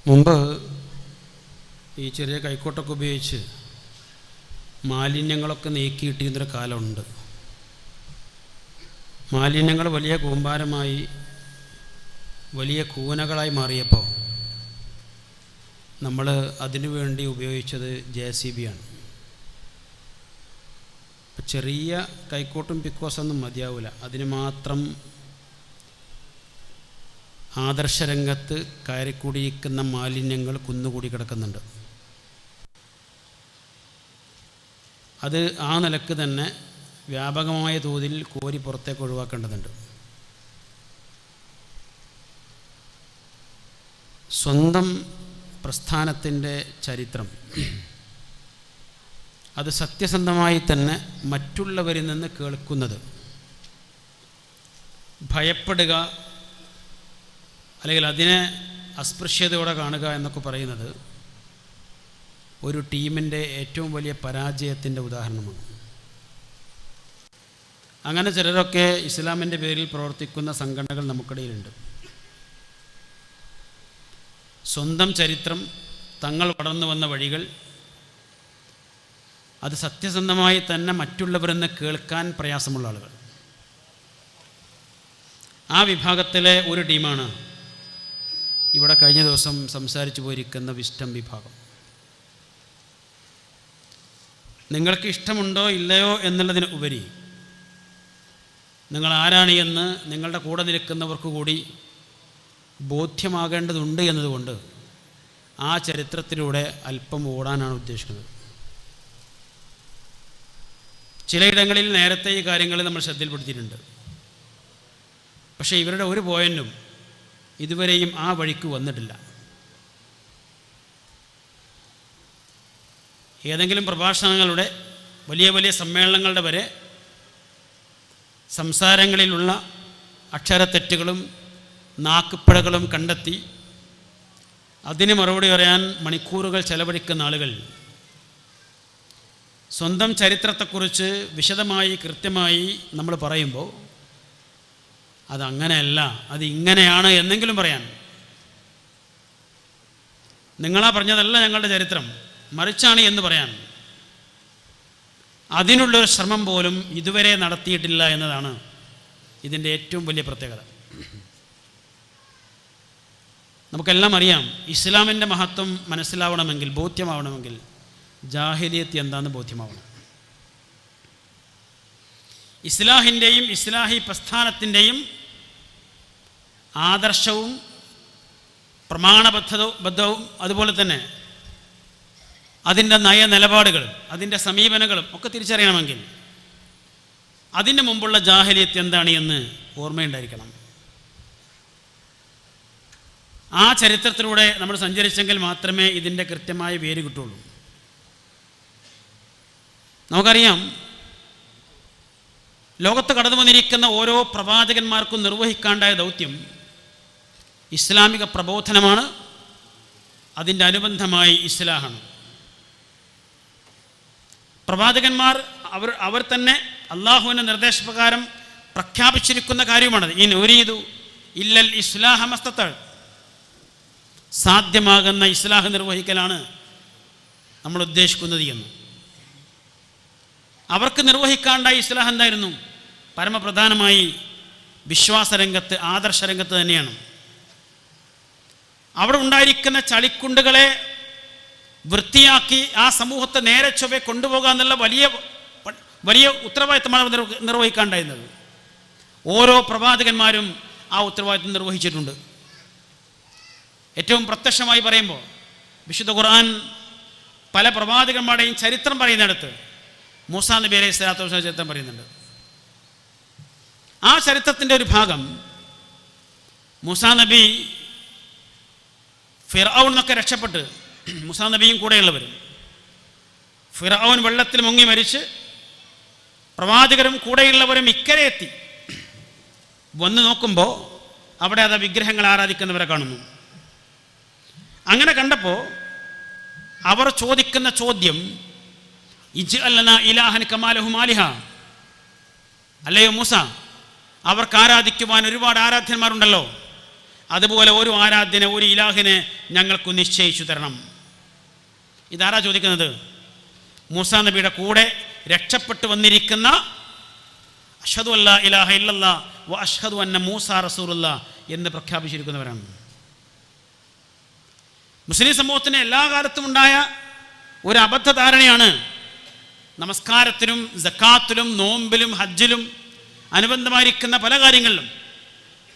മുമ്പ് ഈ ചെറിയ കൈക്കോട്ടൊക്കെ ഉപയോഗിച്ച് മാലിന്യങ്ങളൊക്കെ നീക്കിയിട്ടിരുന്നൊരു കാലമുണ്ട്. മാലിന്യങ്ങൾ വലിയ കൂമ്പാരമായി വലിയ കൂനകളായി മാറിയപ്പോൾ നമ്മൾ അതിനു വേണ്ടി ഉപയോഗിച്ചത് JCB ആണ്. ചെറിയ കൈക്കോട്ടും പിക്കോസൊന്നും മതിയാവില്ല, അതിന് മാത്രം ആദർശരംഗത്ത് കയറിക്കൂടിയിരിക്കുന്ന മാലിന്യങ്ങൾ കുന്നുകൂടി കിടക്കുന്നുണ്ട്. അത് ആ നിലക്ക് തന്നെ വ്യാപകമായ തോതിൽ കോരി പുറത്തേക്ക് ഒഴിവാക്കേണ്ടതുണ്ട്. സ്വന്തം പ്രസ്ഥാനത്തിൻ്റെ ചരിത്രം അത് സത്യസന്ധമായി തന്നെ മറ്റുള്ളവരിൽ നിന്ന് കേൾക്കുന്നത്, ഭയപ്പെടുക അല്ലെങ്കിൽ അതിനെ അസ്പൃശ്യതയോടെ കാണുക എന്നൊക്കെ പറയുന്നത് ഒരു ടീമിൻ്റെ ഏറ്റവും വലിയ പരാജയത്തിൻ്റെ ഉദാഹരണമാണ്. അങ്ങനെ ചിലരൊക്കെ ഇസ്ലാമിൻ്റെ പേരിൽ പ്രവർത്തിക്കുന്ന സംഘടനകൾ നമുക്കിടയിലുണ്ട്. സ്വന്തം ചരിത്രം, തങ്ങൾ വളർന്നു വന്ന വഴികൾ അത് സത്യസന്ധമായി തന്നെ മറ്റുള്ളവരെന്ന് കേൾക്കാൻ പ്രയാസമുള്ള ആളുകൾ. ആ വിഭാഗത്തിലെ ഒരു ടീമാണ് ഇവിടെ കഴിഞ്ഞ ദിവസം സംസാരിച്ചു പോയിരിക്കുന്ന വിസ്റ്റം വിഭാഗം. നിങ്ങൾക്ക് ഇഷ്ടമുണ്ടോ ഇല്ലയോ എന്നുള്ളതിന് ഉപരി നിങ്ങൾ ആരാണ് എന്ന് നിങ്ങളുടെ കൂടെ നിൽക്കുന്നവർക്ക് കൂടി ബോധ്യമാകേണ്ടതുണ്ട് എന്നതുകൊണ്ട് ആ ചരിത്രത്തിലൂടെ അല്പം ഓടാനാണ് ഉദ്ദേശിക്കുന്നത്. ചിലയിടങ്ങളിൽ നേരത്തെ ഈ കാര്യങ്ങൾ നമ്മൾ ശ്രദ്ധയിൽപ്പെടുത്തിയിട്ടുണ്ട്. പക്ഷേ ഇവരുടെ ഒരു പോയിന്റും ഇതുവരെയും ആ വഴിക്ക് വന്നിട്ടില്ല. ഏതെങ്കിലും പ്രഭാഷണങ്ങളുടെ വലിയ വലിയ സമ്മേളനങ്ങളുടെ വരെ സംസാരങ്ങളിലുള്ള അക്ഷരത്തെറ്റുകളും നാക്കുപ്പിഴകളും കണ്ടെത്തി അതിന് മറുപടി പറയാൻ മണിക്കൂറുകൾ ചെലവഴിക്കുന്ന ആളുകൾ സ്വന്തം ചരിത്രത്തെക്കുറിച്ച് വിശദമായി കൃത്യമായി നമ്മൾ പറയുമ്പോൾ അതങ്ങനെയല്ല, അത് ഇങ്ങനെയാണ് എന്നെങ്കിലും പറയാൻ, നിങ്ങളാ പറഞ്ഞതല്ല ഞങ്ങളുടെ ചരിത്രം, മറിച്ചാണ് എന്ന് പറയാൻ അതിനുള്ളൊരു ശ്രമം പോലും ഇതുവരെ നടത്തിയിട്ടില്ല എന്നതാണ് ഇതിൻ്റെ ഏറ്റവും വലിയ പ്രത്യേകത. നമുക്കെല്ലാം അറിയാം, ഇസ്ലാമിൻ്റെ മഹത്വം മനസ്സിലാവണമെങ്കിൽ, ബോധ്യമാവണമെങ്കിൽ ജാഹിലിയത്ത് എന്താണെന്ന് ബോധ്യമാവണം. ഇസ്ലാഹിൻ്റെയും ഇസ്ലാഹി പ്രസ്ഥാനത്തിൻ്റെയും ആദർശവും പ്രമാണബദ്ധവും അതുപോലെ തന്നെ അതിൻ്റെ നയനിലപാടുകളും അതിൻ്റെ സമീപനങ്ങളും ഒക്കെ തിരിച്ചറിയണമെങ്കിൽ അതിന് മുമ്പുള്ള ജാഹിലിയത്ത് എന്താണ് എന്ന് ഓർമ്മയുണ്ടായിരിക്കണം. ആ ചരിത്രത്തിലൂടെ നമ്മൾ സഞ്ചരിച്ചെങ്കിൽ മാത്രമേ ഇതിൻ്റെ കൃത്യമായ വേര് കിട്ടുള്ളൂ. നമുക്കറിയാം, ലോകത്ത് കടന്നു വന്നിരിക്കുന്ന ഓരോ പ്രവാചകന്മാർക്കും നിർവഹിക്കാണ്ടായ ദൗത്യം ഇസ്ലാമിക പ്രബോധനമാണ്, അതിൻ്റെ അനുബന്ധമായി ഇസ്ലാഹാണ്. പ്രവാചകന്മാർ അവർ തന്നെ അള്ളാഹുവിൻ്റെ നിർദ്ദേശപ്രകാരം പ്രഖ്യാപിച്ചിരിക്കുന്ന കാര്യമാണത്. ഇൻ ഉരീദു ഇല്ലൽ ഇസ്ലാഹ മസ്തതഅ്, സാധ്യമാകുന്ന ഇസ്ലാഹ് നിർവഹിക്കലാണ് നമ്മൾ ഉദ്ദേശിക്കുന്നത് എന്ന്. അവർക്ക് നിർവഹിക്കാണ്ടായ ഇസ്ലാഹ് എന്തായിരുന്നു? പരമപ്രധാനമായി വിശ്വാസരംഗത്ത്, ആദർശരംഗത്ത് തന്നെയാണ്. അവിടെ ഉണ്ടായിരിക്കുന്ന ചളിക്കുണ്ടുകളെ വൃത്തിയാക്കി ആ സമൂഹത്തെ നേരെ ചൊവ്വെ കൊണ്ടുപോകുക എന്നുള്ള വലിയ വലിയ ഉത്തരവാദിത്തമാണ് നിർവഹിക്കാണ്ടായിരുന്നത്. ഓരോ പ്രവാചകന്മാരും ആ ഉത്തരവാദിത്തം നിർവഹിച്ചിട്ടുണ്ട്. ഏറ്റവും പ്രത്യക്ഷമായി പറയുമ്പോൾ വിശുദ്ധ ഖുർആൻ പല പ്രവാചകന്മാരുടെയും ചരിത്രം പറയുന്നിടത്ത് മൂസാ നബി അലൈഹി സ്വലാത്തു വസ്സലാം ചരിത്രം പറയുന്നുണ്ട്. ആ ചരിത്രത്തിൻ്റെ ഒരു ഭാഗം, മൂസാ നബി ഫിർഔൻ എന്നൊക്കെ രക്ഷപ്പെട്ട്, മൂസാ നബിയും കൂടെയുള്ളവരും, ഫിർഔൻ വെള്ളത്തിൽ മുങ്ങി മരിച്ച് പ്രവാചകരും കൂടെയുള്ളവരും ഇക്കരെ എത്തി. വന്ന് നോക്കുമ്പോൾ അവിടെ അത് വിഗ്രഹങ്ങൾ ആരാധിക്കുന്നവരെ കാണുന്നു. അങ്ങനെ കണ്ടപ്പോൾ അവർ ചോദിക്കുന്ന ചോദ്യം, ഇജ്അൽ ലനാ ഇലാഹൻ കമാ ലഹും ആലിഹ, അല്ലയോ മൂസ, അവർക്ക് ആരാധിക്കുവാൻ ഒരുപാട് ആരാധ്യന്മാരുണ്ടല്ലോ, അതുപോലെ ഒരു ആരാധ്യനെ, ഒരു ഇലാഹിനെ ഞങ്ങൾക്ക് നിശ്ചയിച്ചു തരണം. ഇതാരാ ചോദിക്കുന്നത്? മൂസാ നബിയുടെ കൂടെ രക്ഷപ്പെട്ടു വന്നിരിക്കുന്ന അഷ്ഹദു അല്ലാ ഇലാഹ ഇല്ലല്ലാഹ് വ അഷ്ഹദു അന്ന മൂസാ റസൂലുള്ളാഹ് എന്ന് പ്രഖ്യാപിച്ചിരിക്കുന്നവരാണ്. മുസ്ലിം സമൂഹത്തിന് എല്ലാ കാലത്തും ഉണ്ടായ ഒരു അബദ്ധധാരണയാണ് നമസ്കാരത്തിലും സക്കാത്തിലും നോമ്പിലും ഹജ്ജിലും അനുബന്ധമായിരിക്കുന്ന പല കാര്യങ്ങളിലും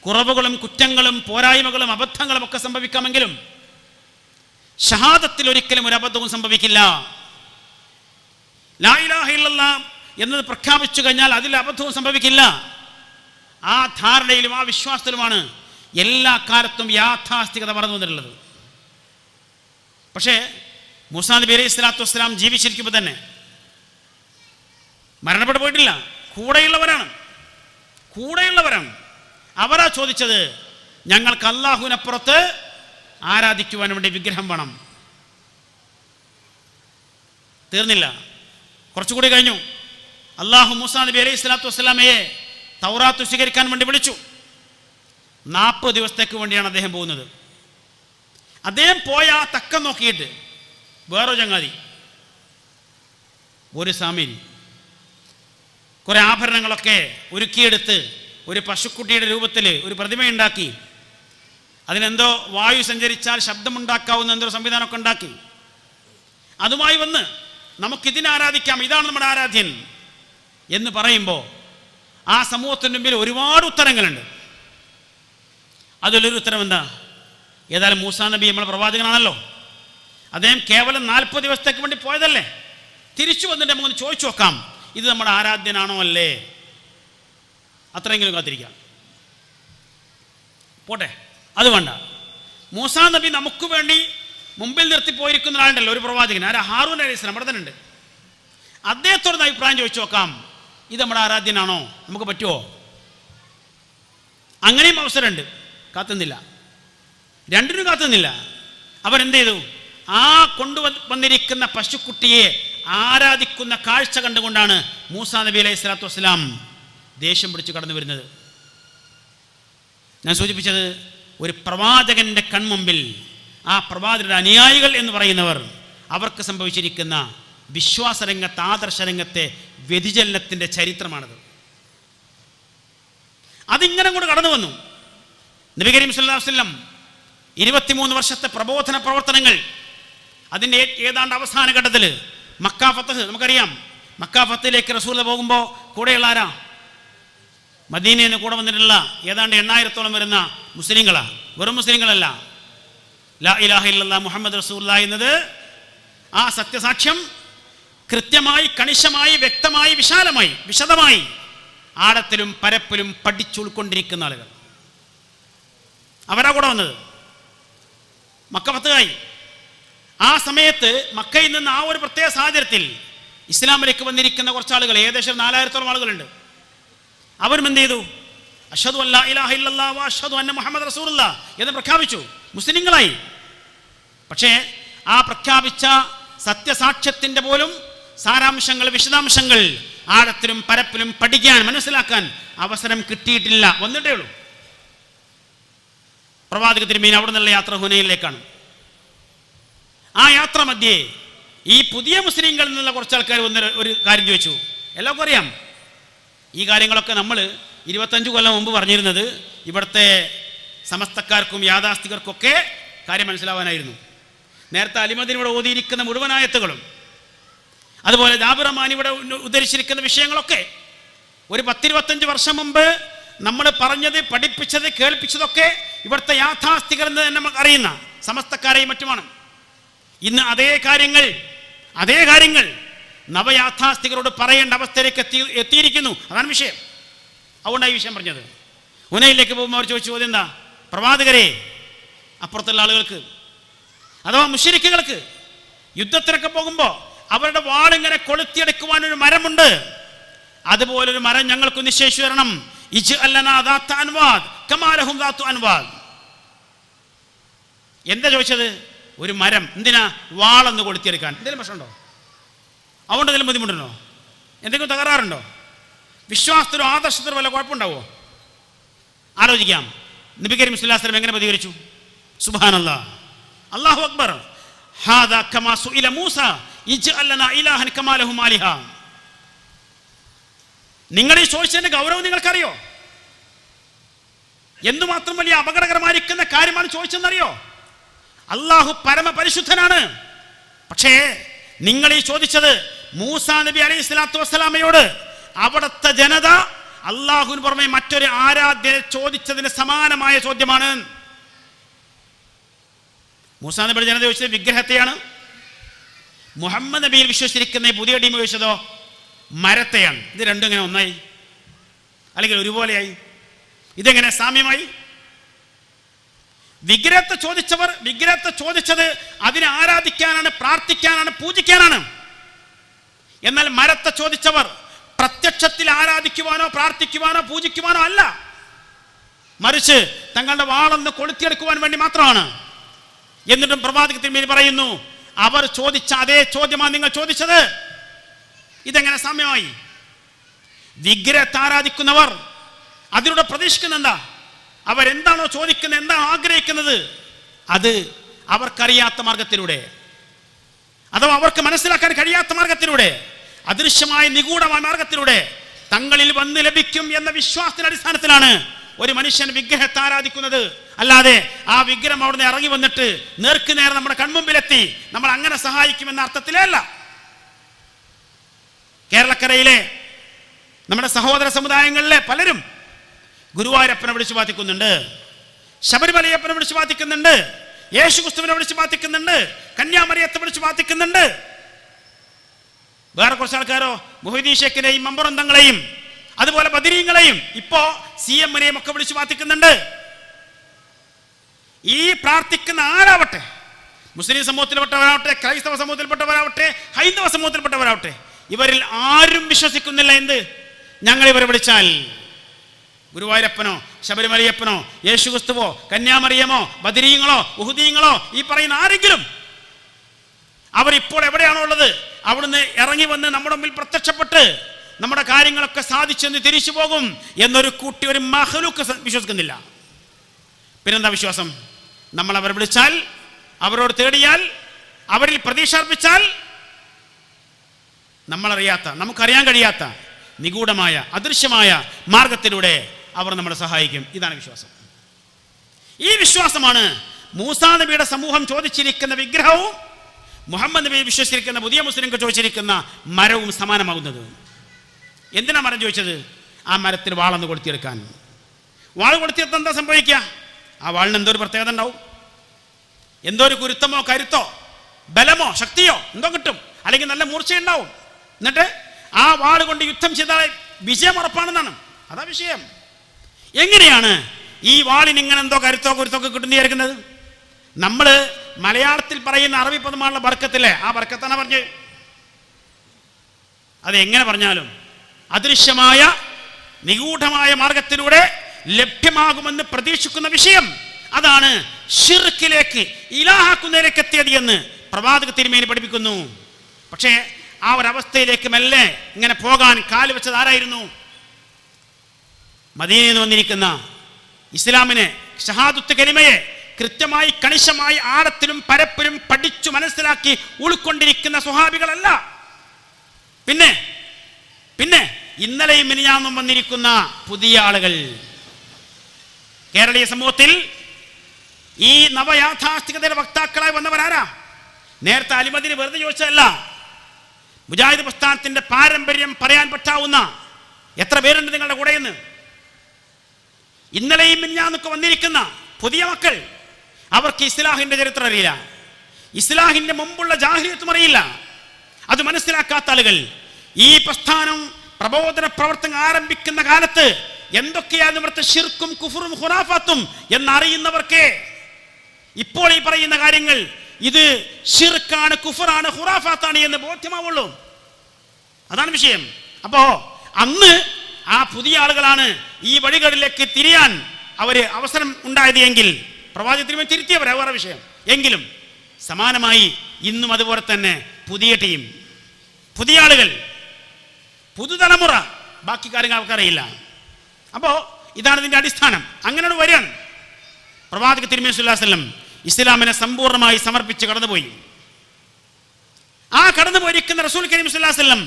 കുറവുകളും കുറ്റങ്ങളും പോരായ്മകളും അബദ്ധങ്ങളും ഒക്കെ സംഭവിക്കാമെങ്കിലും ഷഹാദത്തിൽ ഒരിക്കലും ഒരു അബദ്ധവും സംഭവിക്കില്ല. ലാ ഇലാഹ ഇല്ലല്ലാഹ് എന്നത് പ്രഖ്യാപിച്ചു കഴിഞ്ഞാൽ അതിൽ അബദ്ധവും സംഭവിക്കില്ല. ആ ധാരണയിലും ആ വിശ്വാസത്തിലുമാണ് എല്ലാ കാലത്തും യാഥാസ്ഥികത പറഞ്ഞു വന്നിട്ടുള്ളത്. പക്ഷേ മൂസാ നബി അലൈഹി സ്വലാത്തു വസ്സലാം ജീവിച്ചിരിക്കുമ്പോൾ തന്നെ മരണപ്പെട്ടു പോയിട്ടില്ല. കൂടെയുള്ളവരാണ്. അവരാ ചോദിച്ചത്, ഞങ്ങൾക്ക് അല്ലാഹുവിനപ്പുറത്ത് ആരാധിക്കുവാൻ വേണ്ടി വിഗ്രഹം വേണം. തീർന്നില്ല, കുറച്ചുകൂടി കഴിഞ്ഞു. അല്ലാഹു മൂസാ നബി അലൈഹി സ്വലാത്തു വസ്സലാമയെ തൗറാത്ത് സ്വീകരിക്കാൻ വേണ്ടി വിളിച്ചു. 40 ദിവസത്തേക്ക് വേണ്ടിയാണ് അദ്ദേഹം പോകുന്നത്. അദ്ദേഹം പോയ ആ തക്കം നോക്കിയിട്ട് വേറൊരു ചങ്ങാതി, ഒരു സാമിരി, കുറെ ആഭരണങ്ങളൊക്കെ ഒരുക്കിയെടുത്ത് ഒരു പശുക്കുട്ടിയുടെ രൂപത്തിൽ ഒരു പ്രതിമയുണ്ടാക്കി, അതിനെന്തോ വായു സഞ്ചരിച്ചാൽ ശബ്ദമുണ്ടാക്കാവുന്ന എന്തോ സംവിധാനമൊക്കെ ഉണ്ടാക്കി, അതുമായി വന്ന് നമുക്കിതിനെ ആരാധിക്കാം, ഇതാണ് നമ്മുടെ ആരാധ്യൻ എന്ന് പറയുമ്പോൾ ആ സമൂഹത്തിന് മുമ്പിൽ ഒരുപാട് ഉത്തരങ്ങളുണ്ട്. അതിലൊരു ഉത്തരം എന്താ? ഏതായാലും മൂസാ നബി നമ്മളെ പ്രവാചകനാണല്ലോ, അദ്ദേഹം കേവലം 40 ദിവസത്തേക്ക് വേണ്ടി പോയതല്ലേ, തിരിച്ചു വന്നിട്ട് നമുക്കൊന്ന് ചോദിച്ചു നോക്കാം, ഇത് നമ്മുടെ ആരാധ്യനാണോ അല്ലേ? അത്രയെങ്കിലും കാത്തിരിക്കാം. പോട്ടെ, അത് വേണ്ട. മൂസാ നബി നമുക്ക് വേണ്ടി മുമ്പിൽ നിർത്തി പോയിരിക്കുന്ന ഒരാളുണ്ടല്ലോ, ഒരു പ്രവാചകൻ, ആരാ? ഹാറൂൻ അലൈഹി സ്വലാം. അവിടെ തന്നെ ഉണ്ട്. അദ്ദേഹത്തോട് അഭിപ്രായം ചോദിച്ചു നോക്കാം, ഇത് നമ്മുടെ ആരാധ്യനാണോ, നമുക്ക് പറ്റുമോ? അങ്ങനെയും അവസരമുണ്ട്. കാത്തുന്നില്ല, രണ്ടിനും കാത്തുന്നില്ല. അവരെന്ത് ചെയ്തു? ആ കൊണ്ടുവന്നിരിക്കുന്ന പശുക്കുട്ടിയെ ആരാധിക്കുന്ന കാഴ്ച കണ്ടുകൊണ്ടാണ് മൂസാ നബി അലൈഹി സ്വലാത്തു വസ്സലാം ദേഷ്യം പിടിച്ച് കടന്നു വരുന്നത്. ഞാൻ സൂചിപ്പിച്ചത്, ഒരു പ്രവാചകന്റെ കൺമുമ്പിൽ ആ പ്രവാചകരുടെ അനുയായികൾ എന്ന് പറയുന്നവർ, അവർക്ക് സംഭവിച്ചിരിക്കുന്ന വിശ്വാസരംഗത്ത്, ആദർശരംഗത്തെ വ്യതിചലനത്തിൻ്റെ ചരിത്രമാണത്. അതിങ്ങനെ കൂടെ കടന്നു വന്നു. നബി കരീം സല്ലല്ലാഹു അലൈഹി വസല്ലം 23 വർഷത്തെ പ്രബോധന പ്രവർത്തനങ്ങൾ, അതിൻ്റെ ഏതാണ്ട് അവസാന ഘട്ടത്തിൽ മക്ക ഫതഹ്, നമുക്കറിയാം. മക്ക ഫതഹിലേക്ക് റസൂൽ പോകുമ്പോൾ കൂടെയുള്ള ആരാ? മദീനയിൽ നിന്ന് കൂടെ വന്നിട്ടുള്ള ഏതാണ്ട് 8000-ഓളം വരുന്ന മുസ്ലിങ്ങളാ, വെറും മുസ്ലിങ്ങളല്ല. ലാ ഇലാഹ ഇല്ലല്ലാഹ് മുഹമ്മദ് റസൂലുള്ളാഹി എന്നത്, ആ സത്യസാക്ഷ്യം കൃത്യമായി, കണിശമായി, വ്യക്തമായി, വിശാലമായി, വിശദമായി, ആഴത്തിലും പരപ്പിലും പഠിച്ചുൾക്കൊണ്ടിരിക്കുന്ന ആളുകൾ, അവരാ കൂടെ വന്നത്. മക്ക ഫതഹായി. ആ സമയത്ത് മക്കയിൽ നിന്ന് ആ ഒരു പ്രത്യേക സാഹചര്യത്തിൽ ഇസ്ലാമിലേക്ക് വന്നിരിക്കുന്ന കുറച്ച് ആളുകൾ, ഏകദേശം 4000-ഓളം ആളുകളുണ്ട്. അവരും എന്ത് ചെയ്തു? അഷ്ഹദു അല്ലാ ഇലാഹ ഇല്ലല്ലാഹ് വ അഷ്ഹദു അന്ന മുഹമ്മദ് റസൂലുള്ളാഹ് എന്ന് പ്രഖ്യാപിച്ചു, മുസ്ലിങ്ങളായി. പക്ഷേ ആ പ്രഖ്യാപിച്ച സത്യസാക്ഷ്യത്തിൻ്റെ പോലും സാരാംശങ്ങൾ, വിശദാംശങ്ങൾ ആഴത്തിലും പരപ്പിലും പഠിക്കാൻ, മനസ്സിലാക്കാൻ അവസരം കിട്ടിയിട്ടില്ല. വന്നിട്ടേ ഉള്ളൂ. പ്രവാചക തിരുമേനി അവിടെ നിന്നുള്ള യാത്ര ഹുനൈനിലേക്കാണ്. ആ യാത്ര മധ്യേ ഈ പുതിയ മുസ്ലിങ്ങളിൽ നിന്നുള്ള കുറച്ച് ആൾക്കാർ ഒരു കാര്യം ചോദിച്ചു. എല്ലാവർക്കും അറിയാം ഈ കാര്യങ്ങളൊക്കെ. നമ്മൾ 25 കൊല്ലം മുമ്പ് പറഞ്ഞിരുന്നത് ഇവിടുത്തെ സമസ്തക്കാർക്കും യാഥാസ്ഥികർക്കൊക്കെ കാര്യം മനസ്സിലാവാനായിരുന്നു. നേരത്തെ അലിമദീൻ ഇവിടെ ഓതിയിരിക്കുന്ന മുഴുവൻ ആയത്തുകളും, അതുപോലെ ജാബിർ റഹ്മാനി ഇവിടെ ഉദ്ധരിച്ചിരിക്കുന്ന വിഷയങ്ങളൊക്കെ ഒരു 10-25 വർഷം മുമ്പ് നമ്മൾ പറഞ്ഞത്, പഠിപ്പിച്ചത്, കേൾപ്പിച്ചതൊക്കെ ഇവിടുത്തെ യാഥാസ്ഥികർ എന്ന് തന്നെ നമുക്ക് അറിയുന്ന സമസ്തക്കാരെയും മറ്റുമാണ്. ഇന്ന് അതേ കാര്യങ്ങൾ നവയാഥാസ്ഥികരോട് പറയേണ്ട അവസ്ഥയിലേക്ക് എത്തിയിരിക്കുന്നു. അതാണ് വിഷയം. അതുകൊണ്ടാണ് ഈ വിഷയം പറഞ്ഞത്. ഹുനൈനിലേക്ക് പോകുമ്പോൾ അവർ ചോദിച്ചു, ചോദ്യം എന്താ? പ്രവാചകരെ, അപ്പുറത്തുള്ള ആളുകൾക്ക് അഥവാ മുശ്രിക്കുകൾക്ക് യുദ്ധത്തിനൊക്കെ പോകുമ്പോൾ അവരുടെ വാളിങ്ങനെ കൊളുത്തിയെടുക്കുവാനൊരു മരമുണ്ട്, അതുപോലൊരു മരം ഞങ്ങൾക്ക് നിശ്ചയിച്ചു തരണം. എന്താ ചോദിച്ചത്? ഒരു മരം. എന്തിനാ? വാളൊന്ന് കൊളുത്തിയെടുക്കാൻ. എന്തെങ്കിലും പ്രശ്നമുണ്ടോ? അതുകൊണ്ട് എന്തെങ്കിലും ബുദ്ധിമുട്ടുണ്ടോ? എന്തെങ്കിലും തകരാറുണ്ടോ? വിശ്വാസത്തിലോ ആദർശത്തിലോ വല്ല കുഴപ്പമുണ്ടാവോ? ആലോചിക്കാം. നബി കരീം സല്ലല്ലാഹു അലൈഹി വസല്ലം എങ്ങനെ പ്രതികരിച്ചു? സുബ്ഹാനല്ലാഹ്, അല്ലാഹു അക്ബർ. ഹാദാ കമാ സുഇല മൂസ ഇജ്അൽ ലനാ ഇലാഹൻ കമാ ലഹും ആലിഹ. നിങ്ങൾ ഈ ചോദിച്ചതിന്റെ ഗൗരവം നിങ്ങൾക്കറിയോ? എന്തുമാത്രം വലിയ അപകടകരമായിരിക്കുന്ന കാര്യമാണ് ചോദിച്ചെന്നറിയോ? അള്ളാഹു പരമപരിശുദ്ധനാണ്. പക്ഷേ നിങ്ങൾ ഈ ചോദിച്ചത് മൂസാ നബി അലൈഹി സ്വലാത്തു വസ്സലാമയോട് അവിടുത്തെ ജനത അള്ളാഹുവിന് പുറമെ മറ്റൊരു ആരാധ്യനെ ചോദിച്ചതിന് സമാനമായ ചോദ്യമാണ്. മൂസാ നബിയുടെ ജനത ചോദിച്ചത് വിഗ്രഹത്തെയാണ്. മുഹമ്മദ് നബിയിൽ വിശ്വസിച്ചിരിക്കുന്ന പുതിയ ടീം ചോദിച്ചതോ മരത്തെയാണ്. ഇത് രണ്ടും ഇങ്ങനെ ഒന്നായി, അല്ലെങ്കിൽ ഒരുപോലെയായി? ഇതെങ്ങനെ സാമ്യമായി? വിഗ്രഹത്തെ ചോദിച്ചത് അതിനെ ആരാധിക്കാനാണ്, പ്രാർത്ഥിക്കാനാണ്, പൂജിക്കാനാണ്. എന്നാൽ മരത്തെ ചോദിച്ചവർ പ്രത്യക്ഷത്തിൽ ആരാധിക്കുവാനോ പ്രാർത്ഥിക്കുവാനോ പൂജിക്കുവാനോ അല്ല, മറിച്ച് തങ്ങളുടെ വാളൊന്ന് കൊളുത്തിയെടുക്കുവാൻ വേണ്ടി മാത്രമാണ്. എന്നിട്ടും പ്രവാചക തിരുമേനി പറയുന്നു, അവർ ചോദിച്ച അതേ ചോദ്യമാണ് നിങ്ങൾ ചോദിച്ചത്. ഇതെങ്ങനെ സാമ്യമായി? വിഗ്രഹത്തെ ആരാധിക്കുന്നവർ അതിലൂടെ പ്രതീക്ഷിക്കുന്ന എന്താ? അവരെന്താണോ ചോദിക്കുന്നത്, എന്താണോ ആഗ്രഹിക്കുന്നത്, അത് അവർക്കറിയാത്ത മാർഗത്തിലൂടെ, അഥവാ അവർക്ക് മനസ്സിലാക്കാൻ കഴിയാത്ത മാർഗത്തിലൂടെ, അദൃശ്യമായ നിഗൂഢമായ മാർഗത്തിലൂടെ തങ്ങളിൽ വന്ന് ലഭിക്കും എന്ന വിശ്വാസത്തിന്റെ അടിസ്ഥാനത്തിലാണ് ഒരു മനുഷ്യൻ വിഗ്രഹത്തെ ആരാധിക്കുന്നത്. അല്ലാതെ ആ വിഗ്രഹം അവിടുന്ന് ഇറങ്ങി വന്നിട്ട് നേർക്കുനേരെ നമ്മുടെ കൺമുമ്പിലെത്തി നമ്മൾ അങ്ങനെ സഹായിക്കുമെന്ന അർത്ഥത്തിലേ അല്ല. കേരളക്കരയിലെ നമ്മുടെ സഹോദര സമുദായങ്ങളിലെ പലരും ഗുരുവായൂരപ്പനെ വിളിച്ച് പ്രാർത്ഥിക്കുന്നുണ്ട്, ശബരിമലയപ്പനെ വിളിച്ച് പ്രാർത്ഥിക്കുന്നുണ്ട്, യേശുക്രിസ്തുവിനെ വിളിച്ച് പ്രാർത്ഥിക്കുന്നുണ്ട്, കന്യാമറിയത്തെ വിളിച്ച് പ്രാർത്ഥിക്കുന്നുണ്ട്. വേറെ കുറച്ച് ആൾക്കാരോ മുഹീദ്ദീൻ ശേഖിനെയും മമ്പറന്തങ്ങളെയും അതുപോലെ ബദരീങ്ങളെയും ഇപ്പോ CM-നെയും ഒക്കെ വിളിച്ച് പ്രാർത്ഥിക്കുന്നുണ്ട്. ഈ പ്രാർത്ഥിക്കുന്ന ആരാവട്ടെ, മുസ്ലിം സമൂഹത്തിൽപ്പെട്ടവരാവട്ടെ, ക്രൈസ്തവ സമൂഹത്തിൽപ്പെട്ടവരാവട്ടെ, ഹൈന്ദവ സമൂഹത്തിൽപ്പെട്ടവരാവട്ടെ, ഇവരിൽ ആരും വിശ്വസിക്കുന്നില്ല എന്ത്? ഞങ്ങൾ ഇവരെ വിളിച്ചാൽ ഗുരുവായൂരപ്പനോ ശബരിമലയപ്പനോ യേശുക്രിസ്തുവോ കന്യാമറിയമോ ബദരീങ്ങളോ ഉഹുദീങ്ങളോ ഈ പറയുന്ന ആരെങ്കിലും അവരിപ്പോൾ എവിടെയാണോ ഉള്ളത് അവിടുന്ന് ഇറങ്ങി വന്ന് നമ്മുടെ മുമ്പിൽ പ്രത്യക്ഷപ്പെട്ട് നമ്മുടെ കാര്യങ്ങളൊക്കെ സാധിച്ചെന്ന് തിരിച്ചു പോകും എന്നൊരു ഒരു മഹ്ലൂക്ക് വിശ്വസിക്കുന്നില്ല. പിന്നെന്താ വിശ്വാസം? നമ്മൾ അവരെ വിളിച്ചാൽ, അവരോട് തേടിയാൽ, അവരിൽ പ്രതീക്ഷ അർപ്പിച്ചാൽ നമ്മളറിയാത്ത, നമുക്കറിയാൻ കഴിയാത്ത നിഗൂഢമായ അദൃശ്യമായ മാർഗത്തിലൂടെ അവർ നമ്മളെ സഹായിക്കും. ഇതാണ് വിശ്വാസം. ഈ വിശ്വാസമാണ് മൂസാ നബിയുടെ സമൂഹം ചോദിച്ചിരിക്കുന്ന വിഗ്രഹവും മുഹമ്മദ് നബി വിശ്വസിച്ചിരിക്കുന്ന പുതിയ മുസ്ലിംകൾ ചോദിച്ചിരിക്കുന്ന മരവും സമാനമാകുന്നത്. എന്തിനാ മരം ചോദിച്ചത്? ആ മരത്തിൽ വാളൊന്ന് കൊളുത്തിയെടുക്കാൻ. വാൾ കൊളുത്തിയെടുത്ത് എന്താ സംഭവിക്കുക? ആ വാളിന് എന്തോ ഒരു പ്രത്യേകത ഉണ്ടാവും. എന്തോ ഒരു കുരുത്തമോ കരുത്തോ ബലമോ ശക്തിയോ എന്തോ കിട്ടും, അല്ലെങ്കിൽ നല്ല മൂർച്ചയുണ്ടാവും. എന്നിട്ട് ആ വാൾ കൊണ്ട് യുദ്ധം ചെയ്താൽ വിജയം ഉറപ്പാണെന്നാണ്. അതാ വിഷയം. എങ്ങനെയാണ് ഈ വാളിന് ഇങ്ങനെ എന്തോ കരുത്തോ കുരുത്തൊക്കെ കിട്ടുന്നതായിരിക്കുന്നത്? നമ്മൾ മലയാളത്തിൽ പറയുന്ന അറബി പദമാണുള്ള ബർക്കത്തില്ലേ, ആ ബർക്കത്താണ് പറഞ്ഞ്. അത് എങ്ങനെ പറഞ്ഞാലും അദൃശ്യമായ നിഗൂഢമായ മാർഗത്തിലൂടെ ലഭ്യമാകുമെന്ന് പ്രതീക്ഷിക്കുന്ന വിഷയം, അതാണ് ശിർക്കിലേക്ക് ഇലാഹാക്കുന്നതിലേക്ക് എത്തിയത് എന്ന് പ്രവാചക തിരുമേനി പഠിപ്പിക്കുന്നു. പക്ഷേ ആ ഒരവസ്ഥയിലേക്ക് മെല്ലെ ഇങ്ങനെ പോകാൻ കാല് വെച്ചത് ആരായിരുന്നു? മദീനയിൽ നിന്ന് വന്നിരിക്കുന്ന ഇസ്ലാമിനെ, ഷഹാദത്ത് കലിമയെ കൃത്യമായി കണിശമായി ആഴത്തിലും പരപ്പിലും പഠിച്ചു മനസ്സിലാക്കി ഉൾക്കൊണ്ടിരിക്കുന്ന സ്വഹാബികളല്ല. പിന്നെ പിന്നെ ഇന്നലെയും മിനിഞ്ഞാന്നും വന്നിരിക്കുന്ന പുതിയ ആളുകൾ. കേരളീയ സമൂഹത്തിൽ ഈ നവയാഥാസ്ഥികതയുടെ വക്താക്കളായി വന്നവരാരാ? നേരത്തെ അലിമദിന് വെറുതെ ചോദിച്ചതല്ല, മുജാഹിദ് പ്രസ്ഥാനത്തിന്റെ പാരമ്പര്യം പറയാൻ പറ്റാവുന്ന എത്ര പേരുണ്ട് നിങ്ങളുടെ കൂടെയെന്ന്. ഇന്നലെയും മിനിഞ്ഞാന്നൊക്കെ വന്നിരിക്കുന്ന പുതിയ മക്കൾ, അവർക്ക് ഇസ്ലാഹിന്റെ ചരിത്രം അറിയില്ല, ഇസ്ലാഹിന്റെ മുമ്പുള്ള ജാഹിലിയത്തും അറിയില്ല. അത് മനസ്സിലാക്കാത്ത ആളുകൾ ഈ പ്രസ്ഥാനം പ്രബോധന പ്രവർത്തനം ആരംഭിക്കുന്ന കാലത്ത് എന്തൊക്കെയാണ് ഇവിടുത്തെ ശിർക്കും കുഫറും ഖുറാഫാത്തും എന്നറിയുന്നവർക്ക് ഇപ്പോൾ ഈ പറയുന്ന കാര്യങ്ങൾ ഇത് ശിർക്കാണ്, കുഫറാണ്, ഖുറാഫാത്താണ് എന്ന് ബോധ്യമാവുള്ളൂ. അതാണ് വിഷയം. അപ്പോ അന്ന് ആ പുതിയ ആളുകളാണ് ഈ വഴികളിലേക്ക് തിരിയാൻ അവര് അവസരം ഉണ്ടായത് എങ്കിൽ പ്രവാചകത്തിന് തിരുത്തിയവരാ, വേറെ വിഷയം. എങ്കിലും സമാനമായി ഇന്നും അതുപോലെ തന്നെ പുതിയ ടീം, പുതിയ ആളുകൾ, പുതുതലമുറ, ബാക്കി കാര്യങ്ങൾ അവർക്കറിയില്ല. അപ്പോൾ ഇതാണ് ഇതിൻ്റെ അടിസ്ഥാനം. അങ്ങനെയാണ് വരികയാണ്. പ്രവാചക തിരുമേനി സ്വല്ലല്ലാഹു അലൈഹി വസല്ലം ഇസ്ലാമിനെ സമ്പൂർണ്ണമായി സമർപ്പിച്ച് കടന്നുപോയി. ആ കടന്നുപോയിരിക്കുന്ന റസൂൽ കരീം സ്വല്ലല്ലാഹു അലൈഹി വസല്ലം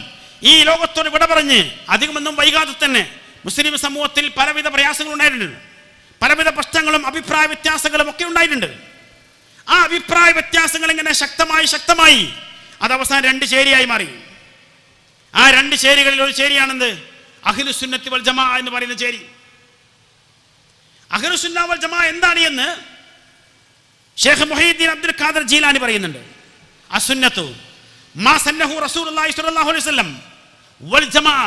ഈ ലോകത്തോട് വിട പറഞ്ഞ് അധികമൊന്നും വൈകാതെ തന്നെ മുസ്ലിം സമൂഹത്തിൽ പലവിധ പ്രയാസങ്ങൾ ഉണ്ടായിട്ടുണ്ട്. പലവിധ പ്രശ്നങ്ങളും അഭിപ്രായ വ്യത്യാസങ്ങളും ഒക്കെ ഉണ്ടായിട്ടുണ്ട്. ആ അഭിപ്രായ വ്യത്യാസങ്ങൾ ഇങ്ങനെ ശക്തമായി അത് അവസാനം രണ്ട് ചേരിയായി മാറി. ആ രണ്ട് ചേരികളിൽ ഒരു ചേരിയാണെന്ത്? അഹ്ലുസ് സുന്നത്തി വൽ ജമാഅ എന്ന് പറയുന്ന ചേരി. അഹ്ലുസ് സുന്ന വൽ ജമാഅ എന്താണ് എന്ന് ഷെയ്ഖ് മുഹീദ്ദീൻ അബ്ദുൽ ഖാദിർ ജീലാനി പറയുന്നുണ്ട്. അസുന്നത്തു മാ സന്നഹു റസൂലുള്ളാഹി സ്വല്ലല്ലാഹു അലൈഹി വസല്ലം വൽ ജമാഅ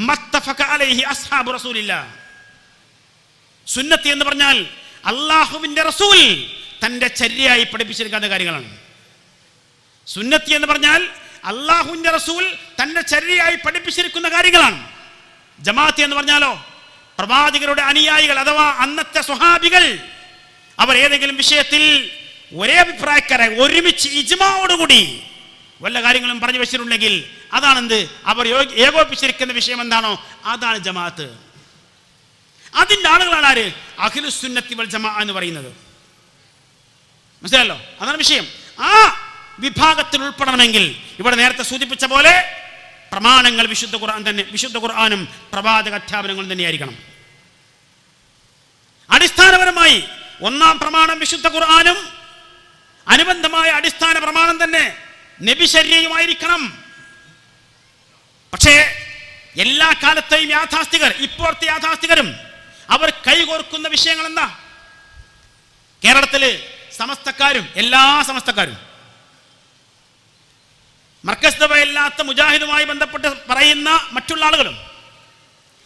മത്തഫഖ അലൈഹി അസ്ഹാബു റസൂലില്ലാഹ്. സുന്നത്ത് എന്ന് പറഞ്ഞാൽ അല്ലാഹുവിന്റെ റസൂൽ തന്റെ ചര്യയായി പഠിപ്പിച്ചിരിക്കുന്ന കാര്യങ്ങളാണ്. സുന്നത്ത് എന്ന് പറഞ്ഞാൽ അല്ലാഹുവിന്റെ റസൂൽ തന്റെ ചര്യയായി പഠിപ്പിച്ചിരിക്കുന്ന കാര്യങ്ങളാണ്. ജമാഅത്ത് എന്ന് പറഞ്ഞാലോ പ്രവാചകരുടെ അനുയായികൾ അഥവാ അന്നത്തെ സ്വഹാബികൾ, അവർ ഏതെങ്കിലും വിഷയത്തിൽ ഒരേ അഭിപ്രായക്കാരെ ഒരുമിച്ച് ഇജ്മാഅോടുകൂടി വല്ല കാര്യങ്ങളും പറഞ്ഞു വെച്ചിട്ടുണ്ടെങ്കിൽ അതാണെന്ത്? അവർ ഏകോപിപ്പിച്ചിരിക്കുന്ന വിഷയം എന്താണോ അതാണ് ജമാഅത്ത്. അതിൻ്റെ ആളുകളാണ് ആര്? അഹ്ലുസ് സുന്നത്തി വൽ ജമാഅ എന്ന് പറയുന്നത്. മനസ്സിലായല്ലോ? അതാണ് വിഷയം. ആ വിഭാഗത്തിൽ ഉൾപ്പെടണമെങ്കിൽ ഇവിടെ നേരത്തെ സൂചിപ്പിച്ച പോലെ പ്രമാണങ്ങൾ വിശുദ്ധ ഖുർആൻ തന്നെ, വിശുദ്ധ ഖുർആനും പ്രവാചക അധ്യാപനങ്ങളും തന്നെയായിരിക്കണം. അടിസ്ഥാനപരമായി ഒന്നാം പ്രമാണം വിശുദ്ധ ഖുർആനും അനുബന്ധമായ അടിസ്ഥാന പ്രമാണം തന്നെ നബിശര്യയുമായിരിക്കണം. പക്ഷേ എല്ലാ കാലത്തെയും യാഥാസ്ഥികർ, ഇപ്പോഴത്തെ യാഥാസ്ഥികരും അവർ കൈകോർക്കുന്ന വിഷയങ്ങൾ എന്താ? കേരളത്തില് സമസ്തക്കാരും എല്ലാ സമസ്തക്കാരും മർക്കസ് ദവയില്ലാത്ത മുജാഹിദുമായി ബന്ധപ്പെട്ട് പറയുന്ന മറ്റുള്ള ആളുകളും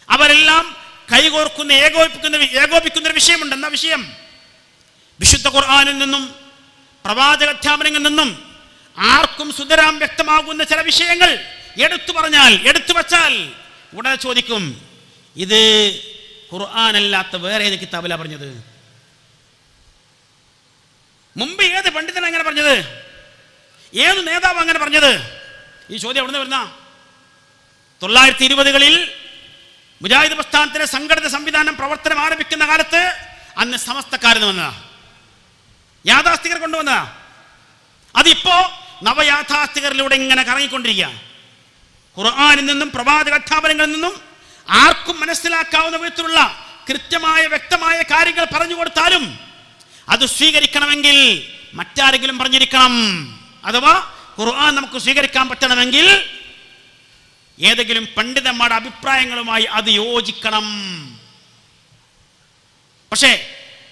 അവരെല്ലാം കൈകോർക്കുന്ന ഏകോപിക്കുന്ന ഒരു വിഷയമുണ്ട്. എന്താ വിഷയം? വിശുദ്ധ ഖുർആനിൽ നിന്നും പ്രവാചകാധ്യാപനങ്ങളിൽ നിന്നും ആർക്കും സുതരാം വ്യക്തമാകുന്ന ചില വിഷയങ്ങൾ എടുത്തു വച്ചാൽ ഉടനെ ചോദിക്കും, ഇത് ഖുർആനല്ലാത്ത വേറെ ഏത് കിതാബിലാ പറഞ്ഞത്? മുമ്പ് ഏത് പണ്ഡിതൻ അങ്ങനെ പറഞ്ഞത്? ഏത് നേതാവ് അങ്ങനെ പറഞ്ഞത്? ഈ ചോദ്യം എവിടെ നിന്ന് വരുന്ന? 1920-കളിൽ മുജാഹിദ് പ്രസ്ഥാനത്തിന്റെ സംഘടിത സംവിധാനം പ്രവർത്തനം ആരംഭിക്കുന്ന കാലത്ത് അന്ന് സമസ്തക്കാരെന്ന് വന്നതാ, യാഥാസ്ഥികർ കൊണ്ടുവന്നതാ. അതിപ്പോ നവയാഥാസ്ഥികരിലൂടെ ഇങ്ങനെ കറങ്ങിക്കൊണ്ടിരിക്കുക. ഖുർആനിൽ നിന്നും പ്രവാചക അധ്യാപനങ്ങളിൽ നിന്നും ആർക്കും മനസ്സിലാക്കാവുന്ന വിധത്തിലുള്ള കൃത്യമായ വ്യക്തമായ കാര്യങ്ങൾ പറഞ്ഞു കൊടുത്താലും അത് സ്വീകരിക്കണമെങ്കിൽ മറ്റാരെങ്കിലും പറഞ്ഞിരിക്കണം. അഥവാ ഖുർആൻ നമുക്ക് സ്വീകരിക്കാൻ പറ്റണമെങ്കിൽ ഏതെങ്കിലും പണ്ഡിതന്മാരുടെ അഭിപ്രായങ്ങളുമായി അത് യോജിക്കണം. പക്ഷേ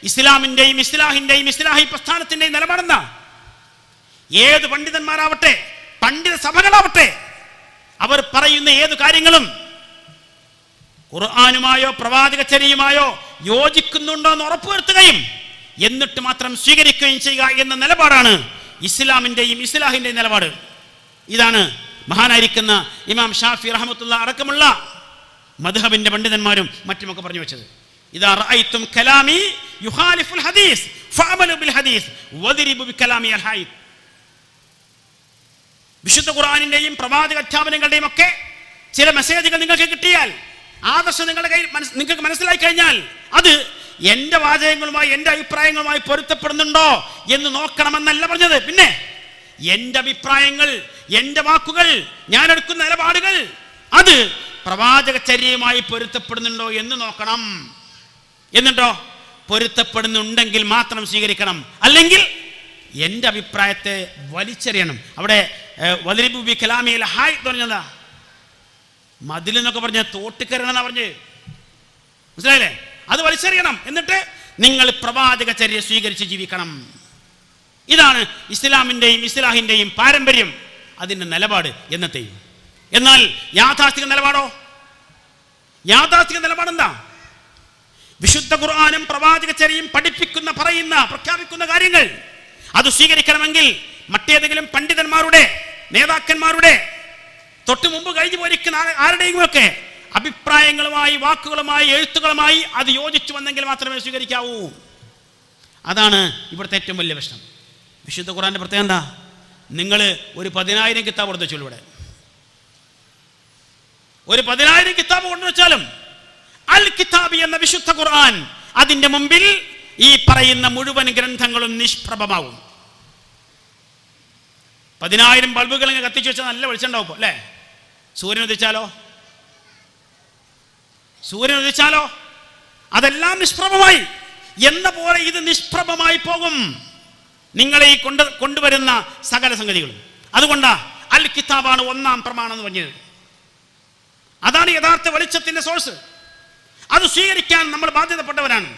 ഇസ്ലാമിന്റെയും ഇസ്ലാഹി പ്രസ്ഥാനത്തിന്റെയും നിലപാടെന്താ? ഏത് പണ്ഡിതന്മാരാവട്ടെ, പണ്ഡിത സഭകളാവട്ടെ, അവർ പറയുന്ന ഏതു കാര്യങ്ങളും ഖുർആനുമായോ പ്രവാചകചര്യയുമായോ യോജിക്കുന്നുണ്ടോ എന്ന് ഉറപ്പുവരുത്തുകയും എന്നിട്ട് മാത്രം സ്വീകരിക്കുകയും ചെയ്യുക എന്ന നിലപാടാണ് ഇസ്ലാമിന്റെയും ഇസ്ലാഹിന്റെയും നിലപാട്. ഇതാണ് മഹാനായിരിക്കുന്ന ഇമാം ഷാഫി റഹ്മത്തുള്ളാഹി അടക്കമുള്ള മദ്ഹബിന്റെ പണ്ഡിതന്മാരും മറ്റുമൊക്കെ പറഞ്ഞു വെച്ചത്. ഇദാ റഅയ്തും കലാമി യുഖാലിഫുൽ ഹദീസ് ഫഅമലു ബിൽ ഹദീസ് വദ്രിബു ബികലാമി അൽ ഹൈദ്. വിശുദ്ധ ഖുർആനിന്റെയും പ്രവാചക അധ്യാപനങ്ങളുടെയും ഒക്കെ ചില മെസ്സേജുകൾ നിങ്ങൾക്ക് കിട്ടിയാൽ, ആദർശം നിങ്ങളുടെ കയ്യിൽ നിങ്ങൾക്ക് മനസ്സിലായി കഴിഞ്ഞാൽ അത് എന്റെ വാചകങ്ങളുമായി എന്റെ അഭിപ്രായങ്ങളുമായി പൊരുത്തപ്പെടുന്നുണ്ടോ എന്ന് നോക്കണമെന്നല്ല പറഞ്ഞത്. പിന്നെ എന്റെ അഭിപ്രായങ്ങൾ, എന്റെ വാക്കുകൾ, ഞാൻ എടുക്കുന്ന നിലപാടുകൾ അത് പ്രവാചകചര്യയുമായി പൊരുത്തപ്പെടുന്നുണ്ടോ എന്ന് നോക്കണം. എന്നിട്ടോ പൊരുത്തപ്പെടുന്നുണ്ടെങ്കിൽ മാത്രം സ്വീകരിക്കണം. അല്ലെങ്കിൽ എന്റെ അഭിപ്രായത്തെ വലിച്ചെറിയണം. അവിടെ വദ്രിബു ബി കലാമിൽ ഹായ് എന്ന് പറഞ്ഞതാ, മതിൽ എന്നൊക്കെ പറഞ്ഞ തോട്ടിക്കരണെന്നാ പറഞ്ഞ്, മനസ്സിലായില്ലേ? അത് വലിച്ചെറിയണം. എന്നിട്ട് നിങ്ങൾ പ്രവാചകചര്യ സ്വീകരിച്ച് ജീവിക്കണം. ഇതാണ് ഇസ്ലാമിന്റെയും ഇസ്ലാഹിന്റെയും പാരമ്പര്യം, അതിന്റെ നിലപാട് എന്നത്തെയും. എന്നാൽ യാഥാസ്ഥിക നിലപാടോ? യാഥാസ്ഥിക നിലപാടെന്താ? വിശുദ്ധ ഖുർആനും പ്രവാചകചര്യയും പഠിപ്പിക്കുന്ന, പറയുന്ന, പ്രഖ്യാപിക്കുന്ന കാര്യങ്ങൾ അത് സ്വീകരിക്കണമെങ്കിൽ മറ്റേതെങ്കിലും പണ്ഡിതന്മാരുടെ, നേതാക്കന്മാരുടെ, തൊട്ടു മുമ്പ് കഴിഞ്ഞു പോയിരിക്കുന്ന ആരുടെയും ഒക്കെ അഭിപ്രായങ്ങളുമായി, വാക്കുകളുമായി, എഴുത്തുകളുമായി അത് യോജിച്ചു വന്നെങ്കിൽ മാത്രമേ സ്വീകരിക്കാവൂ. അതാണ് ഇവിടുത്തെ ഏറ്റവും വലിയ പ്രശ്നം. വിശുദ്ധ ഖുർആന്റെ പ്രത്യേകത എന്താ? നിങ്ങൾ ഒരു 10,000 കിതാബ് കൊടുത്തു വെച്ചു. ഇവിടെ ഒരു 10,000 കിതാബ് കൊണ്ടുവച്ചാലും അൽ കിതാബി എന്ന വിശുദ്ധ ഖുർആൻ അതിന്റെ മുമ്പിൽ ഈ പറയുന്ന മുഴുവൻ ഗ്രന്ഥങ്ങളും നിഷ്പ്രഭമാവും. 10,000 ബൾബുകൾ ഇങ്ങനെ കത്തിച്ചു വെച്ചാൽ നല്ല വെളിച്ചുണ്ടാവും അല്ലേ? സൂര്യൻ ഉദിച്ചാലോ അതെല്ലാം നിഷ്പ്രഭമായി എന്ന പോലെ ഇത് നിഷ്പ്രഭമായി പോകും നിങ്ങളെ ഈ കൊണ്ടുവരുന്ന സകല സംഗതികളും. അതുകൊണ്ടാ അൽ കിതാബാണ് ഒന്നാം പ്രമാണം എന്ന് പറഞ്ഞത്. അതാണ് യഥാർത്ഥ വെളിച്ചത്തിന്റെ സോഴ്സ്. അത് സ്വീകരിക്കാൻ നമ്മൾ ബാധ്യതപ്പെട്ടവരാണ്.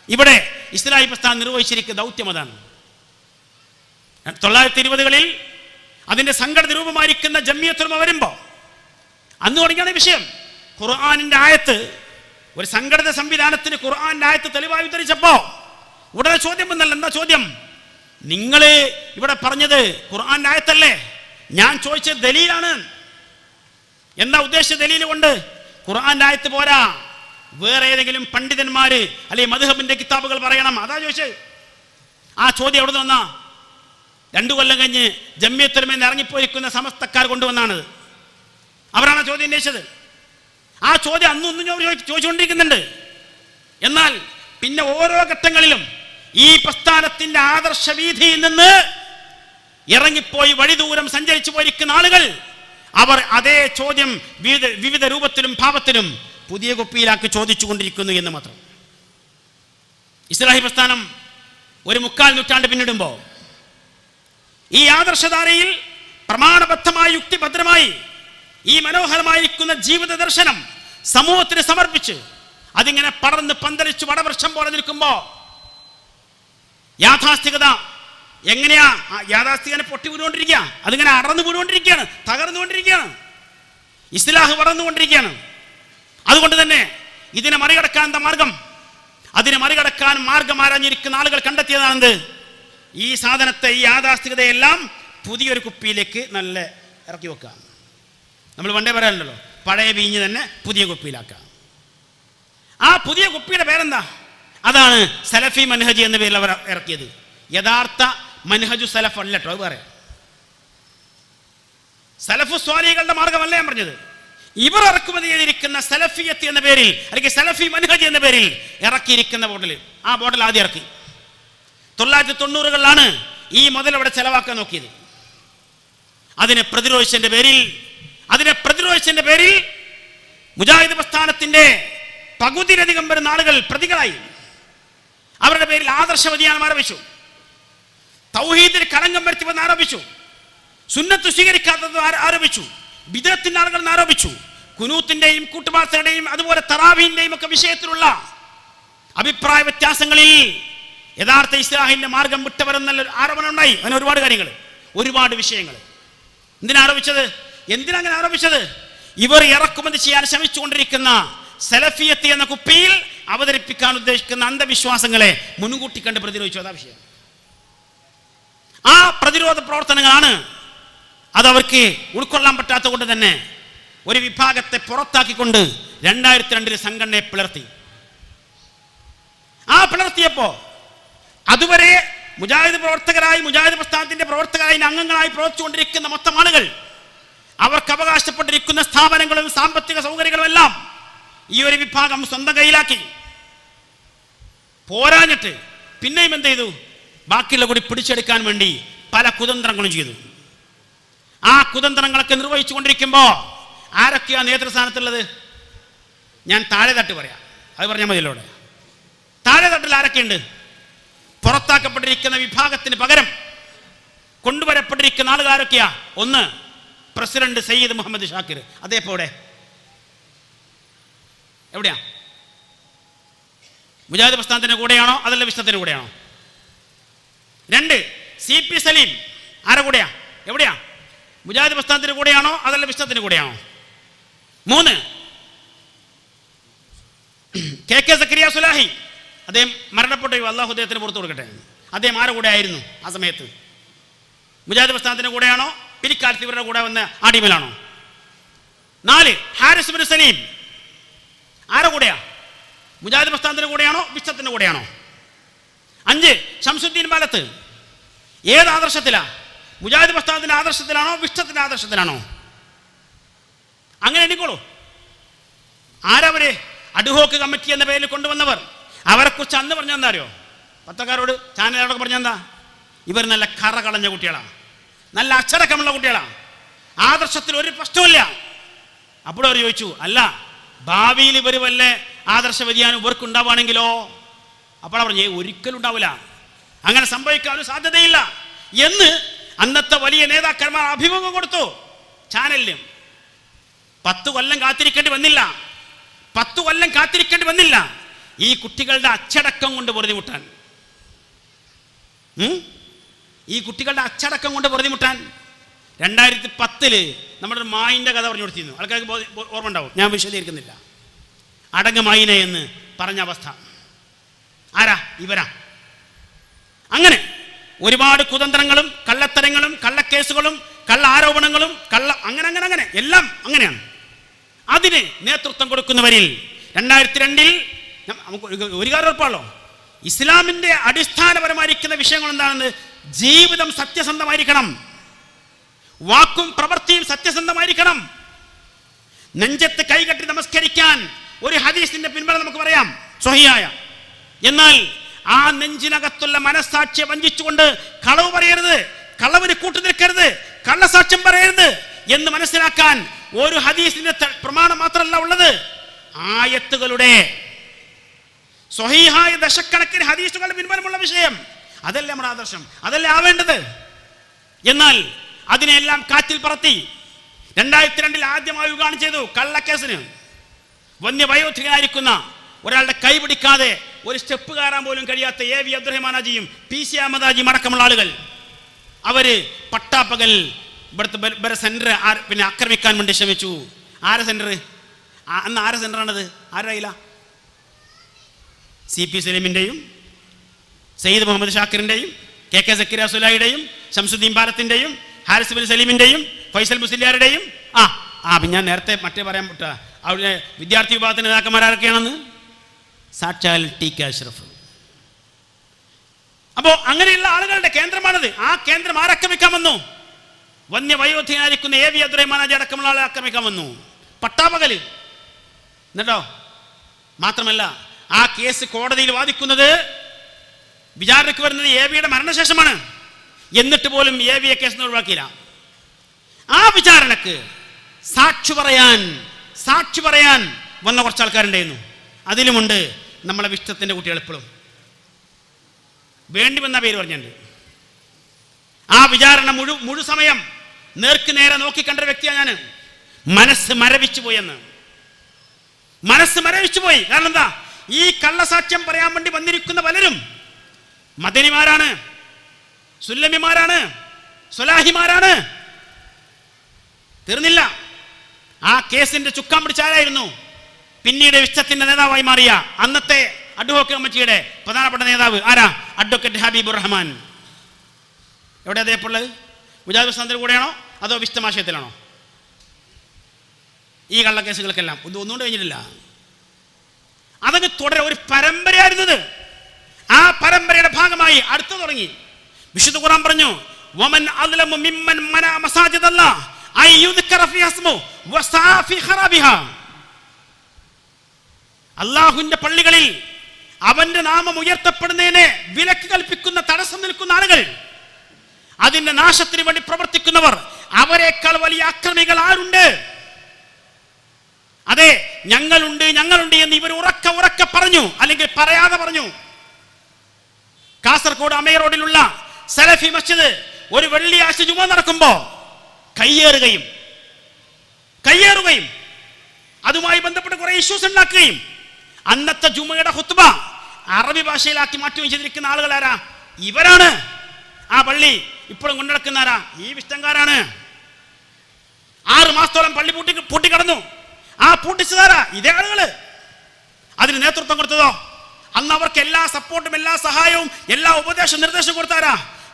ഇവിടെ ഇസ്ലാഹി പ്രസ്ഥാനം നിർവഹിച്ചിരിക്കുന്ന ദൗത്യം അതാണ്. 1920-കളിൽ അതിന്റെ സംഘടന രൂപമായിരിക്കുന്ന ജമിയത്തുൽ ഉലമ വരുമ്പോൾ അന്ന് തുടങ്ങിയാണ് വിഷയം. ഖുർആനിന്റെ ആയത്ത്, ഒരു സംഘടിത സംവിധാനത്തിന് ഖുർആനിന്റെ ആയത്ത് തെളിവായി ഉദ്ധരിച്ചപ്പോ ഉടനെ ചോദ്യം വന്നല്ലോ. എന്താ ചോദ്യം? നിങ്ങൾ ഇവിടെ പറഞ്ഞത് ഖുർആനിന്റെ ആയത്തല്ലേ? ഞാൻ ചോദിച്ചത് ദലീലാണ്. എന്താ ഉദ്ദേശിച്ച ദലീൽ കൊണ്ട്? ഖുർആനിന്റെ ആയത്ത് പോരാ, വേറെ ഏതെങ്കിലും പണ്ഡിതന്മാര് അല്ലെങ്കിൽ മദ്ഹബിന്റെ കിതാബുകൾ പറയണം. അതാ ചോദിച്ചത്. ആ ചോദ്യം എവിടെ നിന്ന് വന്നാ? 2 കൊല്ലം കഴിഞ്ഞ് ജമിയത്തുൽ ഉലമയിൽ ഇറങ്ങിപ്പോയിരിക്കുന്ന സമസ്തക്കാർ കൊണ്ടുവന്നാണ്. അവരാണ് ചോദ്യം ഉന്നയിച്ചത്. ആ ചോദ്യം അന്നൊന്നും ചോദിച്ചുകൊണ്ടിരിക്കുന്നുണ്ട്. എന്നാൽ പിന്നെ ഓരോ ഘട്ടങ്ങളിലും ഈ പ്രസ്ഥാനത്തിന്റെ ആദർശ വീതിയിൽ നിന്ന് ഇറങ്ങിപ്പോയി വഴിദൂരം സഞ്ചരിച്ചു പോയിരിക്കുന്ന ആളുകൾ അവർ അതേ ചോദ്യം വിവിധ രൂപത്തിലും ഭാവത്തിലും പുതിയ കുപ്പിയിലാക്കി ചോദിച്ചു കൊണ്ടിരിക്കുന്നു എന്ന് മാത്രം. ഇസ്ലാഹി പ്രസ്ഥാനം ഒരു 3/4 നൂറ്റാണ്ട് പിന്നിടുമ്പോൾ ഈ ആദർശധാരയിൽ പ്രമാണബദ്ധമായി യുക്തിഭദ്രമായി ഈ മനോഹരമായിരിക്കുന്ന ജീവിത ദർശനം സമൂഹത്തിന് സമർപ്പിച്ച് അതിങ്ങനെ പടർന്ന് പന്തലിച്ച് വടവൃക്ഷം പോലെ നിൽക്കുമ്പോൾ യാഥാസ്ഥികത എങ്ങനെയാ? യാഥാസ്ഥികനെ പൊട്ടി വീണുകൊണ്ടിരിക്കുക, അതിങ്ങനെ അടർന്നു വീണുകൊണ്ടിരിക്കുകയാണ്, തകർന്നുകൊണ്ടിരിക്കുകയാണ്. ഇസ്ലാഹ് വളർന്നുകൊണ്ടിരിക്കുകയാണ്. അതുകൊണ്ട് തന്നെ ഇതിനെ മറികടക്കാൻ എന്താ മാർഗം? അതിനെ മറികടക്കാൻ മാർഗം ആരാഞ്ഞിരിക്കുന്ന ആളുകൾ കണ്ടെത്തിയതാണെന്ത്? ഈ സാധനത്തെ, ഈ യാഥാസ്ഥികതയെല്ലാം പുതിയൊരു കുപ്പിയിലേക്ക് നല്ല ഇറക്കി വെക്കാം. നമ്മൾ പണ്ടേ പറയാനുണ്ടല്ലോ, പഴയ വീഞ്ഞ് തന്നെ പുതിയ കുപ്പിയിലാക്കാം. ആ പുതിയ കുപ്പിയുടെ പേരെന്താ? അതാണ് സലഫി മൻഹജ് എന്ന പേരിൽ അവർ ഇറക്കിയത്. യഥാർത്ഥ മൻഹജു സലഫ് അല്ല കേട്ടോ, അത് പറയാം. സലഫു സ്വാലികളുടെ മാർഗമല്ല ഞാൻ പറഞ്ഞത്. ഇവർ ഇറക്കുമതി ചെയ്തിരിക്കുന്ന സലഫിയത്ത് എന്ന പേരിൽ അല്ലെങ്കിൽ സലഫി മൻഹജ് എന്ന പേരിൽ ഇറക്കിയിരിക്കുന്ന ബോട്ടിൽ, ആ ബോട്ടിൽ ആദ്യം ഇറക്കി. 1990-കളിലാണ് ഈ മുതൽ അവിടെ ചെലവാക്കാൻ നോക്കിയത്. അതിനെ പ്രതിരോധിച്ചതിന്റെ പേരിൽ മുജാഹിദ് പ്രസ്ഥാനത്തിന്റെ പകുതിയിലധികം വരുന്ന ആളുകൾ പ്രതികളായി. അവരുടെ പേരിൽ ആദർശ വ്യതിയാനം ആരോപിച്ചു, തൗഹീദിൽ കളങ്കം വരുത്തിവെന്ന് ആരോപിച്ചു, സുന്നത്ത് സ്വീകരിക്കാത്തത് ആരോപിച്ചു, ബിദ്അത്തിന്റെ ആളുകൾ ആരോപിച്ചു, കുനൂത്തിന്റെയും കൂട്ടുപാർത്തയുടെയും അതുപോലെ തറാവീഹിന്റെയും ഒക്കെ വിഷയത്തിലുള്ള അഭിപ്രായ വ്യത്യാസങ്ങളിൽ യഥാർത്ഥ ഇസ്ലാഹിന്റെ മാർഗം വിട്ടവരെന്നല്ല ആരോപണം ഉണ്ടായി. അങ്ങനെ ഒരുപാട് കാര്യങ്ങൾ, ഒരുപാട് വിഷയങ്ങൾ. എന്തിനങ്ങനെ ആരോപിച്ചത്? ഇവർ ഇറക്കുമതി ചെയ്യാൻ ശ്രമിച്ചുകൊണ്ടിരിക്കുന്ന സലഫിയത്ത് എന്ന കുപ്പിയിൽ അവതരിപ്പിക്കാൻ ഉദ്ദേശിക്കുന്ന അന്ധവിശ്വാസങ്ങളെ മുൻകൂട്ടി കണ്ട് പ്രതിരോധിച്ചു. അതാ വിഷയം. ആ പ്രതിരോധ പ്രവർത്തനങ്ങളാണ് അതവർക്ക് ഉൾക്കൊള്ളാൻ പറ്റാത്ത കൊണ്ട് തന്നെ ഒരു വിഭാഗത്തെ പുറത്താക്കിക്കൊണ്ട് 2002 സംഘടനയെ പിളർത്തി. ആ പിളർത്തിയപ്പോ അതുവരെ മുജാഹിദ് പ്രസ്ഥാനത്തിന്റെ പ്രവർത്തകരായി അംഗങ്ങളായി പ്രവർത്തിച്ചുകൊണ്ടിരിക്കുന്ന മൊത്തം ആളുകൾ അവർക്ക് അവകാശപ്പെട്ടിരിക്കുന്ന സ്ഥാപനങ്ങളും സാമ്പത്തിക സൗകര്യങ്ങളും എല്ലാം ഈ ഒരു വിഭാഗം സ്വന്തം കയ്യിലാക്കി. പോരാഞ്ഞിട്ട് പിന്നെയും എന്ത് ചെയ്തു? ബാക്കിയുള്ള കൂടി പിടിച്ചെടുക്കാൻ വേണ്ടി പല കുതന്ത്രങ്ങളും ചെയ്തു. ആ കുതന്ത്രങ്ങളൊക്കെ നിർവഹിച്ചു കൊണ്ടിരിക്കുമ്പോൾ ആരൊക്കെയാണ് നേതൃസ്ഥാനത്തുള്ളത്? ഞാൻ താഴെ തട്ട് പറയാം, അത് പറഞ്ഞാൽ മതിയല്ലോ. താഴെ തട്ടിൽ ആരൊക്കെയുണ്ട്? പുറത്താക്കപ്പെട്ടിരിക്കുന്ന വിഭാഗത്തിന് പകരം കൊണ്ടുവരപ്പെട്ടിരിക്കുന്ന ആളുകൾ ആരൊക്കെയാ? ഒന്ന്, പ്രസിഡന്റ് സയ്യിദ് മുഹമ്മദ് ഷാക്കിർ. അതേപോലെ എവിടെയാ? മുജാഹിദ് പ്രസ്ഥാനത്തിന്റെ കൂടെയാണോ അതല്ല വിശ്വത്തിന്റെ കൂടെയാണോ? 2, CP സലീം. ആരുടെ കൂടെയാ? എവിടെയാ? മുജാഹിദ് പ്രസ്ഥാനത്തിന്റെ കൂടെയാണോ അതല്ല വിശ്വത്തിന്റെ കൂടെയാണോ? 3, KK സക്കരിയ സുലാഹി. അദ്ദേഹം മരണപ്പെട്ടു, അല്ലാഹു അദ്ദേഹത്തിന് പുറത്തു കൊടുക്കട്ടെ. അദ്ദേഹം ആരുടെ കൂടെ ആയിരുന്നു ആ സമയത്ത്? മുജാഹിദ് പ്രസ്ഥാനത്തിന്റെ കൂടെയാണോ പിരിക്കാലത്ത് ഇവരുടെ കൂടെ വന്ന ആടിമലാണോ? 4, ഹാരിസ് ബിൻ സലീം. ആരുടെ കൂടെയാ? മുജാഹിദ് പ്രസ്ഥാനത്തിന്റെ കൂടെയാണോ വിശ്വത്തിന്റെ കൂടെയാണോ? 5, ഷംസുദ്ദീൻ ബാലത്ത്. ഏത് ആദർശത്തിലാ? മുജാഹിദ് പ്രസ്ഥാനത്തിന്റെ ആദർശത്തിലാണോ വിശ്വത്തിന്റെ ആദർശത്തിലാണോ? അങ്ങനെ എണ്ണിക്കോളൂ. ആരവര്? അഡ്ഹോക്ക് കമ്മിറ്റി എന്ന പേരിൽ കൊണ്ടുവന്നവർ. അവരെക്കുറിച്ച് അന്ന് പറഞ്ഞെന്താ അറിയോ? പത്രക്കാരോട് ചാനലുകാരോടൊക്കെ പറഞ്ഞെന്താ, ഇവർ നല്ല കറ കളഞ്ഞ കുട്ടികളാണ്, നല്ല അച്ചടക്കമുള്ള കുട്ടികളാണ്, ആദർശത്തിൽ ഒരു പ്രശ്നമില്ല. അപ്പോൾ അവർ ചോദിച്ചു, അല്ല ഭാവിയിൽ ഇവർ വല്ല ആദർശ വ്യതിയാനം ഇവർക്ക് ഉണ്ടാവുകയാണെങ്കിലോ? അപ്പോൾ പറഞ്ഞു, ഒരിക്കലും ഉണ്ടാവില്ല, അങ്ങനെ സംഭവിക്കാനും സാധ്യതയില്ല എന്ന് അന്നത്തെ വലിയ നേതാക്കന്മാർ അഭിമുഖം കൊടുത്തു ചാനലിലും. 10 കൊല്ലം കാത്തിരിക്കേണ്ടി വന്നില്ല, 10 കൊല്ലം കാത്തിരിക്കേണ്ടി വന്നില്ല ഈ കുട്ടികളുടെ അച്ചടക്കം കൊണ്ട് പൊറുതിമുട്ടാൻ. ഈ കുട്ടികളുടെ അച്ചടക്കം കൊണ്ട് പൊറുതിമുട്ടാൻ 2010 നമ്മുടെ ഒരു മായിൻ്റെ കഥ പറഞ്ഞു കൊടുത്തിരുന്നു. ആൾക്കാർക്ക് ഓർമ്മ ഉണ്ടാവും, ഞാൻ വിശദീകരിക്കുന്നില്ല. അടങ്ങ് മായിനെ എന്ന് പറഞ്ഞ അവസ്ഥ. ആരാ? ഇവരാ. അങ്ങനെ ഒരുപാട് കുതന്ത്രങ്ങളും കള്ളത്തരങ്ങളും കള്ളക്കേസുകളും കള്ള ആരോപണങ്ങളും അങ്ങനെ എല്ലാം അങ്ങനെയാണ്. അതിന് നേതൃത്വം കൊടുക്കുന്നവരിൽ 2002 നമുക്ക് ഒരു കാര്യം ഉറപ്പാണല്ലോ, ഇസ്ലാമിൻ്റെ അടിസ്ഥാനപരമായിരിക്കുന്ന വിഷയങ്ങൾ എന്താണെന്ന്? ജീവിതം സത്യസന്ധമായിരിക്കണം, വാക്കും പ്രവൃത്തിയും സത്യസന്ധമായിരിക്കണം. നെഞ്ചത്ത് കൈകെട്ടി നമസ്കരിക്കാൻ ഒരു ഹദീസിന്റെ പിൻബലം നമുക്ക് പറയാം, സ്വഹിയായ. എന്നാൽ ആ നെഞ്ചിനകത്തുള്ള മനസ്സാക്ഷിയെ വഞ്ചിച്ചുകൊണ്ട് കളവ് പറയരുത്, കളവിന് കൂട്ടുനിൽക്കരുത്, കള്ളസാക്ഷ്യം പറയരുത് എന്ന് മനസ്സിലാക്കാൻ ഒരു ഹദീസിന്റെ പ്രമാണം മാത്രമല്ല ഉള്ളത്, ആയത്തുകളുടെ സ്വഹീഹായ ദശക്കണക്കിന് ഹദീസുകളുടെ പിൻബലമുള്ള വിഷയം. അതല്ലേ നമ്മുടെ ആദർശം, അതല്ലേ ആവേണ്ടത്. എന്നാൽ അതിനെല്ലാം കാറ്റിൽ പറത്തി 2002 ആദ്യമായി ഉദ്ഘാടനം ചെയ്തു കള്ളക്കേസിന്. വന്യവയോധികനായിരിക്കുന്ന ഒരാളുടെ കൈ പിടിക്കാതെ ഒരു സ്റ്റെപ്പ് കയറാൻ പോലും കഴിയാത്ത AV അബ്ദുറഹ്മാനാജിയും PC അഹമ്മദാജിയും അടക്കമുള്ള ആളുകൾ അവര് പട്ടാപ്പകൽ ഇവിടുത്തെ സെന്റർ പിന്നെ ആക്രമിക്കാൻ വേണ്ടി ശ്രമിച്ചു. ആരെ സെന്റർ? അന്ന് ആരെ സെന്ററാണത്? ആരയില്ല? CP സലീമിൻ്റെയും സയ്യിദ് മുഹമ്മദ് ഷാക്കിറിൻ്റെയും KK സക്കീർ സുലായിയുടെയും ശംസുദ്ദീൻ ബാലത്തിൻ്റെയും ഹാരിസ് ബിൻ സലീമിൻ്റെയും ഫൈസൽ മുസ്ലിയാരുടെയും പിന്നെ ഞാൻ നേരത്തെ മറ്റേ പറയാൻ പറ്റ അവിടെ വിദ്യാർത്ഥി വിഭാഗത്തിൻ്റെ നേതാക്കന്മാരൊക്കെയാണെന്ന് സാക്ഷാൽ TK അഷ്റഫ്. അപ്പോൾ അങ്ങനെയുള്ള ആളുകളുടെ കേന്ദ്രമാണത്. ആ കേന്ദ്രം ആരക്രമിക്കാൻ വന്നു? വന്യവയോധികനായിരിക്കുന്ന AV അബ്ദുറഹ്മാനാജി അടക്കമുള്ള ആളെ ആക്രമിക്കാൻ വന്നു പട്ടാപകല്. എന്നിട്ടോ മാത്രമല്ല, ആ കേസ് കോടതിയിൽ വാദിക്കുന്നത് വിചാരണയ്ക്ക് വരുന്നത് AVയുടെ മരണശേഷമാണ്. എന്നിട്ട് പോലും AVയെ കേസ് ഒഴിവാക്കിയില്ല. ആ വിചാരണക്ക് സാക്ഷി പറയാൻ വന്ന കുറച്ച് ആൾക്കാരുണ്ടായിരുന്നു. അതിലുമുണ്ട് നമ്മളെ വിഷ്ടത്തിൻ്റെ കുട്ടികൾ. എപ്പോഴും വേണ്ടി വന്ന പേര് പറഞ്ഞിട്ടുണ്ട്. ആ വിചാരണ മുഴു സമയം നേർക്ക് നേരെ നോക്കിക്കണ്ട വ്യക്തിയാണ് ഞാൻ. മനസ്സ് മരവിച്ചു പോയെന്ന്. മനസ്സ് മരവിച്ചു പോയി. കാരണം എന്താ? ഈ കള്ളസാക്ഷ്യം പറയാൻ വേണ്ടി വന്നിരിക്കുന്ന പലരും മദനിമാരാണ്, സുല്ലമിമാരാണ്, സ്വലാഹിമാരാണ്. തീർന്നില്ല. ആ കേസിന്റെ ചുക്കാൻ പിടിച്ചാരായിരുന്നു പിന്നീട് വിശ്വത്തിന്റെ നേതാവായി മാറിയ അന്നത്തെ അഡ്വക്കേറ്റ് കമ്മിറ്റിയുടെ പ്രധാനപ്പെട്ട നേതാവ് ആരാ? അഡ്വക്കേറ്റ് ഹബീബുർ റഹ്മാൻ. എവിടെ അതേപ്പുള്ളത്? മുജാഹിദ് പ്രസ്ഥാനത്തിൽ കൂടെയാണോ അതോ വിശ്വമാശയത്തിലാണോ? ഈ കള്ളക്കേസുകൾക്കെല്ലാം ഒന്നുകൊണ്ട് കഴിഞ്ഞിട്ടില്ല. അതങ്ങ് തുടരെ ഒരു പരമ്പരയായിരുന്നത്. ആ പരമ്പരയുടെ ഭാഗമായി അടുത്ത് തുടങ്ങി. വിശുദ്ധ ഖുർആൻ പറഞ്ഞു, വമൻ അദ്ലമു മിമ്മൻ മനാ മസാജിദല്ലാഹ് അൻ യുദ്കറ ഫീഹാ ഇസ്മുഹു വസഅ ഫീ ഖറാബിഹാ. അല്ലാഹുവിന്റെ പള്ളികളിൽ അവന്റെ നാമം ഉയർത്തപ്പെടുന്നതിനെ വിലക്ക് കൽപ്പിക്കുന്ന തടസ്സം നിൽക്കുന്ന ആളുകൾ, അതിന്റെ നാശത്തിന് വേണ്ടി പ്രവർത്തിക്കുന്നവർ, അവരെക്കാൾ വലിയ അക്രമികൾ ആരുണ്ട്? അതെ, ഞങ്ങളുണ്ട് എന്ന് ഇവർ ഉറക്കെ പറഞ്ഞു, അല്ലെങ്കിൽ പറയാതെ പറഞ്ഞു. കാസർഗോഡ് അമേ റോഡിലുള്ള സലഫി മസ്ജിദ് ഒരു വെള്ളിയാഴ്ച ജുമുഅ നടക്കുമ്പോൾ കയ്യേറുകയും അതുമായി ബന്ധപ്പെട്ട് കുറെ ഇഷ്യൂസ് ഉണ്ടാക്കുകയും അന്നത്തെ ജുമുഅയുടെ ഖുത്ബ അറബി ഭാഷയിലാക്കി മാറ്റുകയും ചെയ്തിരിക്കുന്ന ആളുകൾ ആരാ? ഇവരാണ്. ആ പള്ളി ഇപ്പോഴും കൊണ്ടുനടക്കുന്നവരാ? ഈ വിഷ്ടംകാരാണ്. 6 മാസത്തോളം പള്ളി പൂട്ടിക്കടന്നു. ആ പൂട്ടിച്ചതാരാ? ഇതേ ആളുകള്. അതിന് നേതൃത്വം കൊടുത്തതോ? അന്ന് അവർക്ക് എല്ലാ സപ്പോർട്ടും എല്ലാ സഹായവും എല്ലാ ഉപദേശ നിർദ്ദേശവും കൊടുത്താരാ?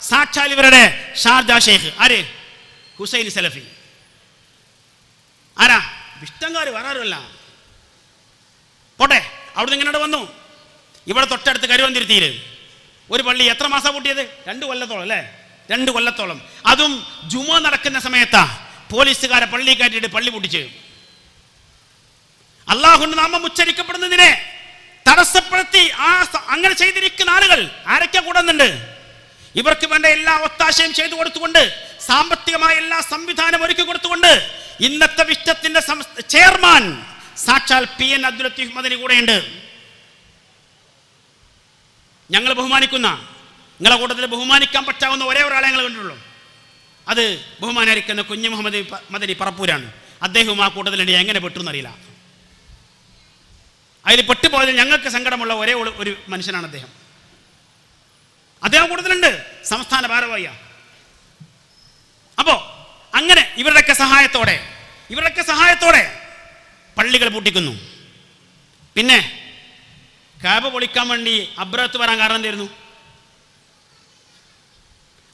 സാക്ഷാൽ ഇവരുടെ ഷാർജ ഷെയ്ഖ്. ആര്? ഹുസൈൻ സലഫി. ആരാ? വിഷ്ടംകാർ, വേറെ ആരുമല്ല. പോട്ടെ, അവിടുന്ന് ഇങ്ങനെ വന്നു. ഇവിടെ തൊട്ടടുത്ത് കരുവന്തിരുത്തിയിൽ ഒരു പള്ളി എത്ര മാസം പൂട്ടിയത്? 2 കൊല്ലത്തോളം അല്ലേ? 2 കൊല്ലത്തോളം. അതും ജുമുഅ നടക്കുന്ന സമയത്താ പോലീസുകാരെ പള്ളി കയറ്റിയിട്ട് പള്ളി പൂട്ടിച്ച്. അള്ളാഹുവിന്റെ നാമം ഉച്ചരിക്കപ്പെടുന്നതിനെ തടസ്സപ്പെടുത്തി അങ്ങനെ ചെയ്തിരിക്കുന്ന ആളുകൾ ആരൊക്കെ കൂടുന്നുണ്ട്? ഇവർക്ക് വേണ്ട എല്ലാ ഒത്താശയും ചെയ്തു കൊടുത്തുകൊണ്ട്, സാമ്പത്തികമായ എല്ലാ സംവിധാനം ഒരുക്കി കൊടുത്തുകൊണ്ട് ഇന്നത്തെ വിഷ്ടത്തിന്റെ ചെയർമാൻ സാക്ഷാൽ PN അബ്ദുൽ ലത്തീഫ് മദനി കൂടെയുണ്ട്. ഞങ്ങൾ ബഹുമാനിക്കുന്ന, നിങ്ങളെ കൂട്ടത്തിൽ ബഹുമാനിക്കാൻ പറ്റാവുന്ന ഒരേ ഒരാളെ ഞങ്ങൾ കണ്ടിട്ടുള്ളൂ. അത് ബഹുമാനിക്കുന്ന കുഞ്ഞു മുഹമ്മദ് മദനി പറപ്പൂരാണ്. അദ്ദേഹവും ആ കൂട്ടത്തിലുണ്ട്. എങ്ങനെ പെട്ടെന്നറിയില്ല. അതിൽ പെട്ടുപോയതിൽ ഞങ്ങൾക്ക് സങ്കടമുള്ള ഒരേ ഒരു മനുഷ്യനാണ് അദ്ദേഹം. അദ്ദേഹം കൂടുതലുണ്ട്, സംസ്ഥാന ഭാരവാഹിയ. അപ്പോ അങ്ങനെ ഇവരുടെയൊക്കെ സഹായത്തോടെ പള്ളികൾ പൂട്ടിക്കുന്നു. പിന്നെ കാബ പൊളിക്കാൻ വേണ്ടി അബ്രഹത്ത് വരാൻ കാരണം എന്തായിരുന്നു?